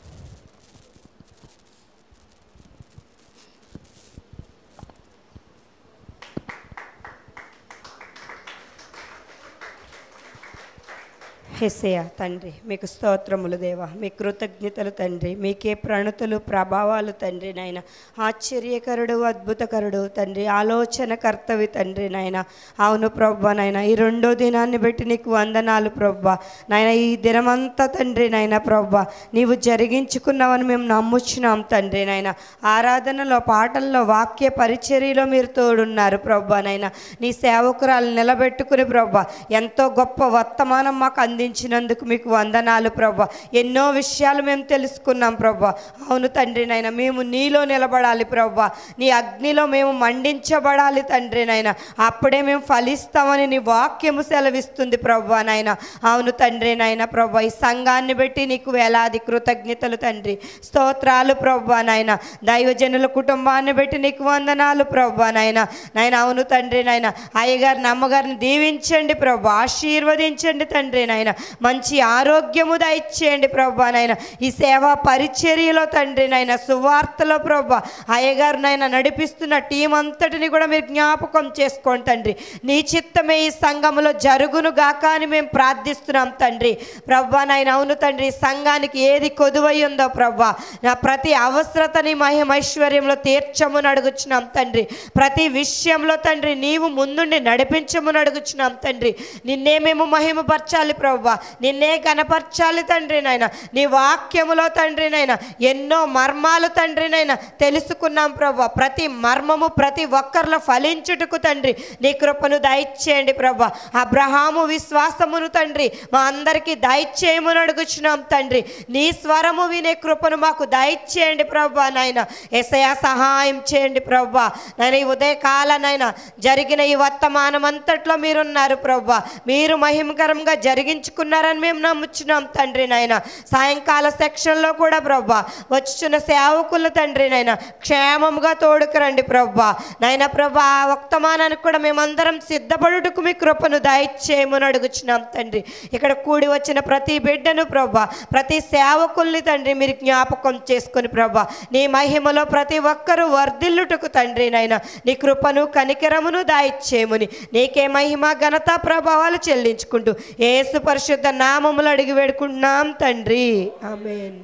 యేసయ్య తండ్రి, మీకు స్తోత్రములు దేవా, మీ కృతజ్ఞతలు తండ్రి, మీకే ప్రణతులు ప్రభావాలు తండ్రి నాయన. ఆశ్చర్యకరుడు, అద్భుతకరుడు తండ్రి, ఆలోచనకర్తవి తండ్రి నాయన. అవును ప్రభా నాయన, ఈ రెండో దినాన్ని బట్టి నీకు వందనాలు ప్రభా నాయన. ఈ దినమంతా తండ్రి నాయన ప్రభా నీవు జరిగించుకున్నావని మేము నమ్ముచున్నాం తండ్రి నాయన. ఆరాధనలో, పాటల్లో, వాక్య పరిచర్యలో మీరు తోడున్నారు ప్రభా నాయన. నీ సేవకురాలు నిలబెట్టుకుని ప్రభా ఎంతో గొప్ప వర్తమానం మాకు అందించినందుకు మీకు వందనాలు ప్రభా. ఎన్నో విషయాలు మేము తెలుసుకున్నాం ప్రభా. అవును తండ్రి నాయన, మేము నీలో నిలబడాలి ప్రభా. నీ అగ్నిలో మేము మండించబడాలి తండ్రి నాయన. అప్పుడే మేము ఫలిస్తామని నీ వాక్యము సెలవిస్తుంది ప్రభా నాయన. అవును తండ్రి నాయన ప్రభా, ఈ సంఘాన్ని బట్టి నీకు వేలాది కృతజ్ఞతలు తండ్రి, స్తోత్రాలు ప్రభా నాయన. దైవజనుల కుటుంబాన్ని బట్టి నీకు వందనాలు ప్రభా నాయన. నాయన అవును తండ్రి నాయన, అయ్యగారిని అమ్మగారిని దీవించండి ప్రభా, ఆశీర్వదించండి తండ్రి నాయన. మంచి ఆరోగ్యము దయచేయండి ప్రభా నాయన. ఈ సేవా పరిచర్యలో తండ్రి నాయన, సువార్తలో ప్రభా అయ్యగారు నాయన నడిపిస్తున్న టీం అంతటిని కూడా మీరు జ్ఞాపకం చేసుకోండి తండ్రి. నీ చిత్తమే ఈ సంఘములో జరుగును గాక అని మేము ప్రార్థిస్తున్నాం తండ్రి ప్రభా నాయన. అవును తండ్రి, సంఘానికి ఏది కొదువై ఉందో ప్రభా నా ప్రతి అవసరతని మహిమైశ్వర్యంలో తీర్చమును అడుగుచున్నాం తండ్రి. ప్రతి విషయంలో తండ్రి నీవు ముందుండి నడిపించమును అడుగుచున్నాం తండ్రి. నిన్నే మేము మహిమపరచాలి ప్రభా, నిన్నే కనపరచాలి తండ్రి నాయన. నీ వాక్యములో తండ్రి నాయన ఎన్నో మర్మాలు తండ్రి నాయన తెలుసుకున్నాం ప్రభా. ప్రతి మర్మము ప్రతి ఒక్కరిలో ఫలించుటకు తండ్రి నీ కృపను దయచేయండి ప్రభా. అబ్రహాము విశ్వాసమును తండ్రి మా అందరికీ దయచేయమని అడుగుచున్నాం తండ్రి. నీ స్వరము వినే కృపను మాకు దయచేయండి ప్రభా నాయన. యేసయ్య సహాయం చేయండి ప్రభా నాయన. ఈ ఉదయకాలనైనా జరిగిన ఈ వర్తమానం అంతట్లో మీరున్నారు ప్రభా. మీరు మహిమకరంగా జరిగించుకున్నారని మేము నమ్ముచున్నాం తండ్రి నాయన. సాయంకాల సెక్షన్లో కూడా ప్రభా వచ్చుచున్న సేవకులు తండ్రి నాయన క్షేమంగా తోడుకురండి ప్రభా నాయన ప్రభా. ఆ వర్తమానానికి కూడా మేమందరం సిద్ధపడుటకు మీ కృపను దయచేయమని అడుగుచున్నాం తండ్రి. ఇక్కడ కూడి వచ్చిన ప్రతి బిడ్డను ప్రభా, ప్రతి సేవకుల్ని తండ్రి మీరు జ్ఞాపకం చేసుకుని ప్రభా నీ మహిమలో ప్రతి ఒక్కరూ వర్ధిల్లుటకు తండ్రి నాయన నీ కృపను కనికరమును దయచేయమని నీకే మహిమ ఘనత ప్రభావాలు చెల్లించుకుంటూ యేసు పరిశుద్ధ నామములు అడిగి వేడుకుంటున్నాం తండ్రి, ఆమేన్.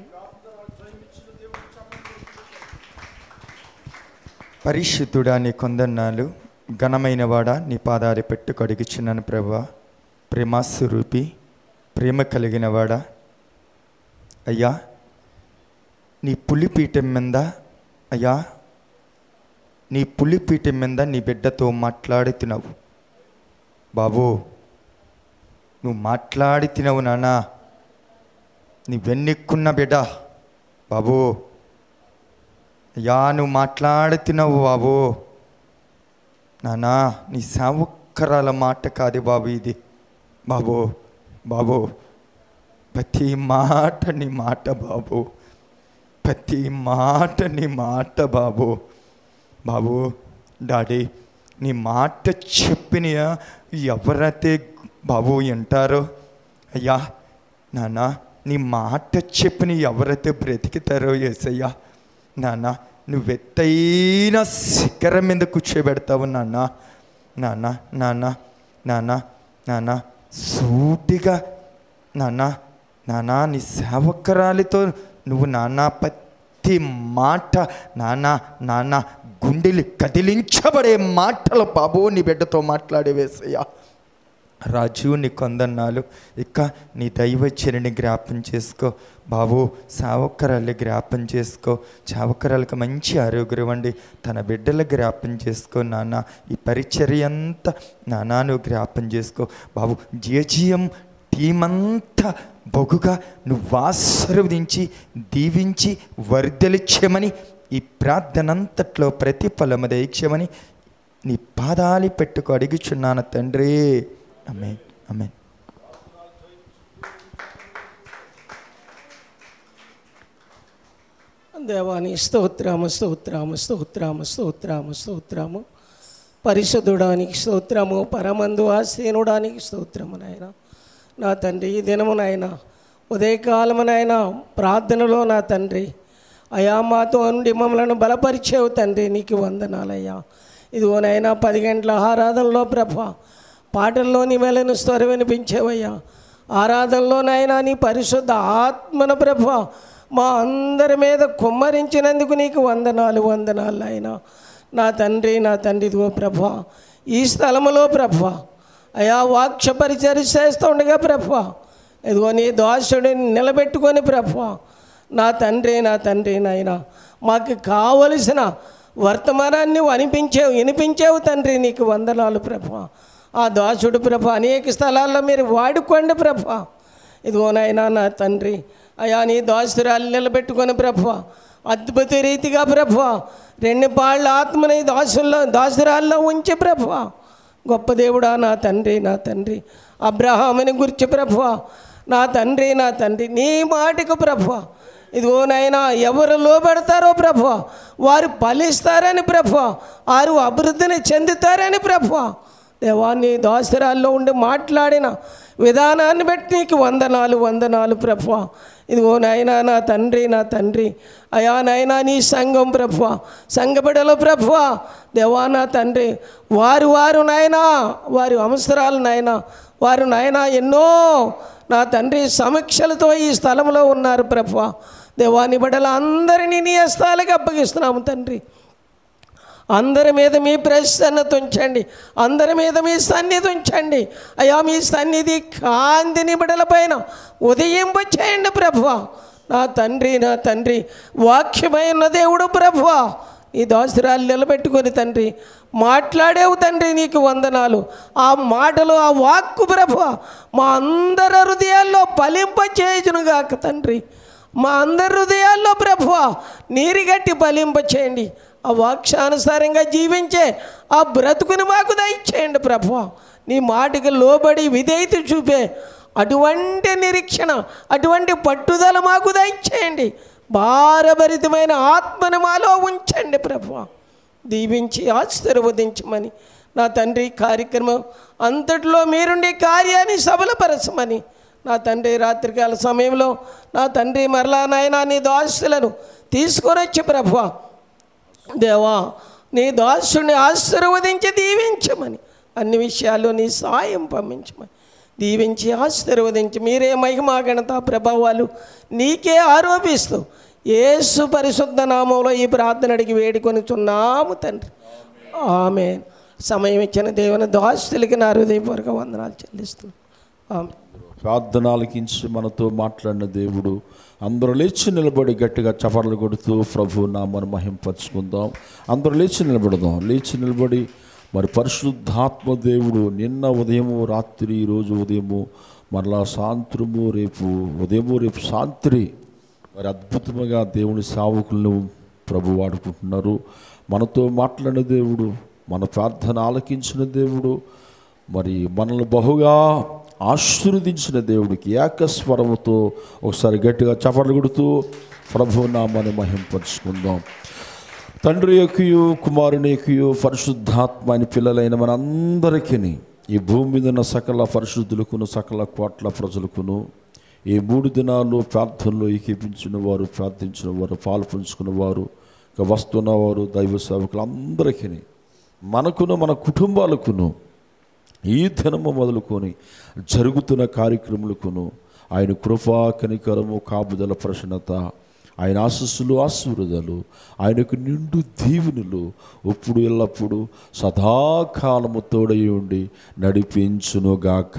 పరిశుద్ధుడా నీ కొందన్నాలు, ఘనమైన వాడా నీ పాదాలు పెట్టు కడిగిచున్నాను ప్రభా. ప్రేమస్వరూపి, ప్రేమ కలిగిన వాడా అయ్యా, నీ పులిపీఠం మీద అయ్యా, నీ పులిపీఠం మీద నీ బిడ్డతో మాట్లాడుతున్నావు బాబు. నువ్వు మాట్లాడుతున్నావు నాన్న, నీ వెన్నెక్కున్న బిడ్డ బాబు. అయ్యా నువ్వు మాట్లాడుతున్నావు బాబు నానా. నీ సావుకరాల మాట కాదు బాబు ఇది బాబు. బాబు ప్రతి మాట నీ మాట బాబు, ప్రతి మాట నీ మాట బాబు. బాబు డాడీ నీ మాట చెప్పిన ఎవరైతే బాబు వింటారో అయ్యా నాన్న, నీ మాట చెప్పిన ఎవరైతే బ్రతికితారో యేసయ్యా నాన్న, నువ్వు ఎత్తైన శిఖరం మీద కూర్చోబెడతావు నాన్న. నాన్న నాన్న నాన్న నాన్న సూటిగా నాన్న నాన్న నీ సేవకురాలితో నువ్వు నాన్న ప్రతి మాట నాన్న నాన్న గుండెలు కదిలించబడే మాటలు బాబు నీ బిడ్డతో మాట్లాడేవేసయ్యా. రాజు నీ కొందన్నాలు. ఇక నీ దైవచరిని జ్ఞాపం చేసుకో బాబు. సావకరాలు జ్ఞాపం చేసుకో. చావకరాలకు మంచి ఆరోగ్యం ఇవ్వండి. తన బిడ్డలు జ్ఞాపం చేసుకో నాన్న. ఈ పరిచర్య అంతా నాన్న నువ్వు జ్ఞాపం చేసుకో బాబు. జేజీఎం టీమంతా బొగుగా నువ్వు ఆశీర్వదించి దీవించి వర్ధలిచ్చమని, ఈ ప్రార్థనంతట్లో ప్రతిఫలము దయచేయమని నీ పాదాలు పెట్టుకు అడుగుచున్నాను తండ్రి. ఆమేన్ ఆమేన్. దేవాని స్తోత్రము స్తోత్రము స్తోత్రము స్తోత్రము స్తోత్రము. పరిశుద్ధుడానికి స్తోత్రము, పరమందు ఆసీనుడానికి స్తోత్రము నాయన. నా తండ్రి ఈ దినము నాయన ఉదయకాలము నాయన ప్రార్థనలో నా తండ్రి అయా మాతో నుండి మమ్మలను బలపరిచేవు తండ్రి, నీకు వందనాలయ్యా. ఇదిగో నాయన 10 గంటల ఆరాధనలో ప్రభా పాటల్లో నీ మేలను స్వరం వినిపించేవయ్యా. ఆరాధనలో నాయన నీ పరిశుద్ధ ఆత్మను ప్రభా మా అందరి మీద కుమ్మరించినందుకు నీకు వందనాలు నాయన. నా తండ్రి ఇదిగో ప్రభా ఈ స్థలములో ప్రభా అయా వాక్య పరిచర్య చేస్తూ ఉండగా ప్రభా ఇదిగో నీ దాసుడిని నిలబెట్టుకొని ప్రభా నా తండ్రి నాయన మాకు కావలసిన వర్తమానాన్ని వినిపించేవు తండ్రి, నీకు వందనాలు ప్రభా. ఆ దాసుడు ప్రభా అనేక స్థలాల్లో మీరు వాడుకోండి ప్రభా. ఇదిగో నాయన నా తండ్రి అయా నీ దాసురాలు నిలబెట్టుకొని ప్రభా అద్భుత రీతిగా ప్రభా 2 పాళ్ళ ఆత్మని దాసురాల్లో ఉంచి ప్రభా గొప్ప దేవుడా నా తండ్రి అబ్రహాముని గురించి ప్రభా నా తండ్రి నీ మాటకు ప్రభా ఇదిగో నాయన ఎవరు లోబడతారో ప్రభా వారు ఫలిస్తారని ప్రభా వారు అభివృద్ధిని చెందుతారని ప్రభా దేవా నీ దాసురాల్లో ఉండి మాట్లాడిన విధానాన్ని బట్టి నీకు వందనాలు ప్రభా. ఇదిగో నాయన నా తండ్రి అయా నాయన నీ సంఘం ప్రభా సంఘబిడలో ప్రభా దేవా నా తండ్రి వారు నాయన వారి అవసరాలు నాయన వారు నాయన ఎన్నో నా తండ్రి సమీక్షలతో ఈ స్థలంలో ఉన్నారు ప్రభా. దేవాని బిడ్డల అందరినీ నీ హస్తాలకు అప్పగిస్తున్నాము తండ్రి. అందరి మీద మీ ప్రసన్నత ఉంచండి, అందరి మీద మీ సన్నిధి ఉంచండి అయ్యా. మీ సన్నిధి కాంతిని బిడ్డల పైన ఉదయింప చేయండి ప్రభువా. నా తండ్రి వాక్యమైన దేవుడు ప్రభువా ఈ దాసురాలు నిలబెట్టుకొని తండ్రి మాట్లాడేవు తండ్రి, నీకు వందనాలు. ఆ మాటలు ఆ వాక్కు ప్రభువా మా అందరి హృదయాల్లో ఫలింప చేయునుగాక తండ్రి. మా అందరి హృదయాల్లో ప్రభువా నీరుగట్టి ఫలింప చేయండి. ఆ వాక్యానుసారంగా జీవించే ఆ బ్రతుకుని మాకు దయచేయండి ప్రభువా. నీ మాటకి లోబడి విధేయత చూపే అటువంటి నిరీక్షణ అటువంటి పట్టుదల మాకు దయచేయండి. భారభరితమైన ఆత్మను మాలో ఉంచండి ప్రభువా. దీవించి ఆశీర్వదించమని నా తండ్రి కార్యక్రమం అంతటిలో మీరుండి కార్యాన్ని సఫలపరచమని నా తండ్రి రాత్రికాల సమయంలో నా తండ్రి మరలా నాయన నీ దాసులను తీసుకొని వచ్చి ప్రభువా దేవా నీ దాసుని ఆశీర్వదించి దీవించమని అన్ని విషయాల్లో నీ సాయం పంపించమని దీవించి ఆశీర్వదించి మీరే మహిమా ఘనత ప్రభావాలు నీకే ఆరోపిస్తూ యేసు పరిశుద్ధ నామంలో ఈ ప్రార్థన అడిగి వేడుకొనిచున్నాము తండ్రి, ఆమేన్. సమయం ఇచ్చిన దేవుని దాసులకి నా హృదయపూర్వక వందనాలు చెల్లిస్తున్నాను. ఆమేన్. ప్రార్థన ఆలకించి మనతో మాట్లాడిన దేవుడు. అందరూ లేచి నిలబడి గట్టిగా చపర్లు కొడుతూ ప్రభు నామను మహింపరచుకుందాం. అందరూ లేచి నిలబడి మరి పరిశుద్ధాత్మ దేవుడు నిన్న ఉదయము రాత్రి ఈరోజు ఉదయము మరలా సాయంత్రము రేపు సాయంత్రి మరి అద్భుతముగా దేవుని సేవకులను ప్రభు వాడుకుంటున్నారు. మనతో మాట్లాడిన దేవుడు, మన ప్రార్థన ఆలకించిన దేవుడు, మరి మనల్ని బహుగా ఆశీర్వదించిన దేవుడికి ఏకస్వరముతో ఒకసారి గట్టిగా చపర్లు కొడుతూ ప్రభు నామాన్ని మహింపరుచుకుందాం. తండ్రి యొక్కయు కుమారుని యొక్కయు పరిశుద్ధాత్మ అని పిల్లలైన మనందరికీ ఈ భూమి మీద ఉన్న సకల పరిశుద్ధులకును సకల కోట్ల ప్రజలకును ఈ 3 దినాలు ప్రార్థనలో ఏకీపించిన వారు, ప్రార్థించిన వారు, పాలు పంచుకున్న వారు, ఇక వస్తున్నవారు, దైవ సేవకులందరికీ మనకును మన కుటుంబాలకును ఈ దినము మొదలుకొని జరుగుతున్న కార్యక్రమాలకును ఆయన కృపా కనికరము కాపుదల ప్రసన్నత ఆయన ఆశీస్సులు ఆశీర్వాదాలు ఆయనకు నిండు దీవెనలు ఇప్పుడు ఎల్లప్పుడు సదాకాలము తోడై ఉండి నడిపించునుగాక.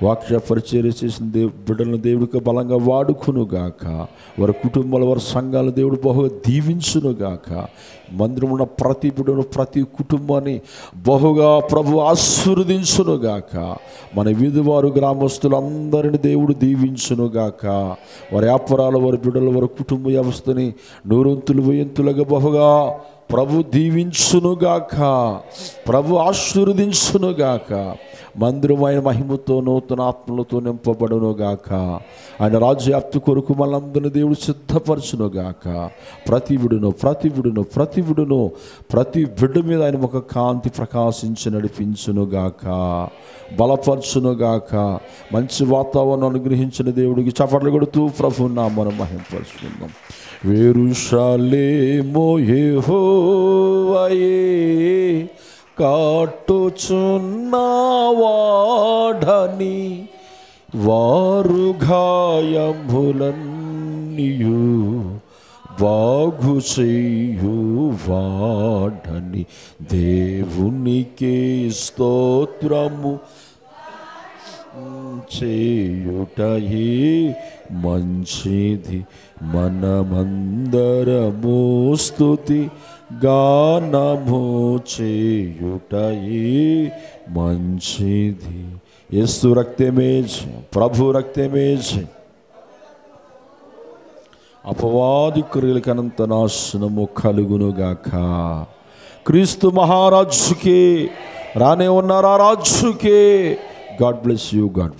వాక్య పరిచర్య చేసిన బిడ్డలను దేవుడికి బలంగా వాడుకునుగాక. వారి కుటుంబాల వారి సంఘాల దేవుడు బహుగా దీవించునుగాక. మందిరం ఉన్న ప్రతి బిడ్డను ప్రతి కుటుంబాన్ని బహుగా ప్రభు ఆశీర్వదించునుగాక. మన వీధివారు గ్రామస్తులందరినీ దేవుడు దీవించునుగాక. వారి వ్యాపారాలు వారి బిడ్డలు వారి కుటుంబ వ్యవస్థని నూరంతులు వేయంతులుగా బహుగా ప్రభు దీవించునుగాక, ప్రభు ఆశీర్వదించునుగాక. మందిరం ఆయన మహిమతో నూతన ఆత్మలతో నింపబడునుగాక. ఆయన రాజ్యాప్తి కొరకు మనందరినీ దేవుడు సిద్ధపరచునుగాక. ప్రతి విడును ప్రతి బిడ్డ మీద ఆయన ఒక కాంతి ప్రకాశించి నడిపించునుగాక, బలపరచునుగాక. మంచి వాతావరణం అనుగ్రహించిన దేవుడికి చప్పట్లు కొడుతూ ప్రభు నామమును మహిమపరచుకుందాం. యెరూషలేము యెహోవాయే కాటుచున్నవాడని వారు గాయములన్నీయు బాగు చేయువాడని దేవునికే స్తోత్రము చేయుటయే మంచిది. మనమందరము స్తుతి గానము చేయుటయే మంచిది. యేసు రక్తమే ప్రభు రక్తమే అపవాది క్రియలకు అనంత నాశనము కలుగునుగాక. క్రీస్తు మహారాజుకే రానే ఉన్న రాజుకే. God bless you. గాడ్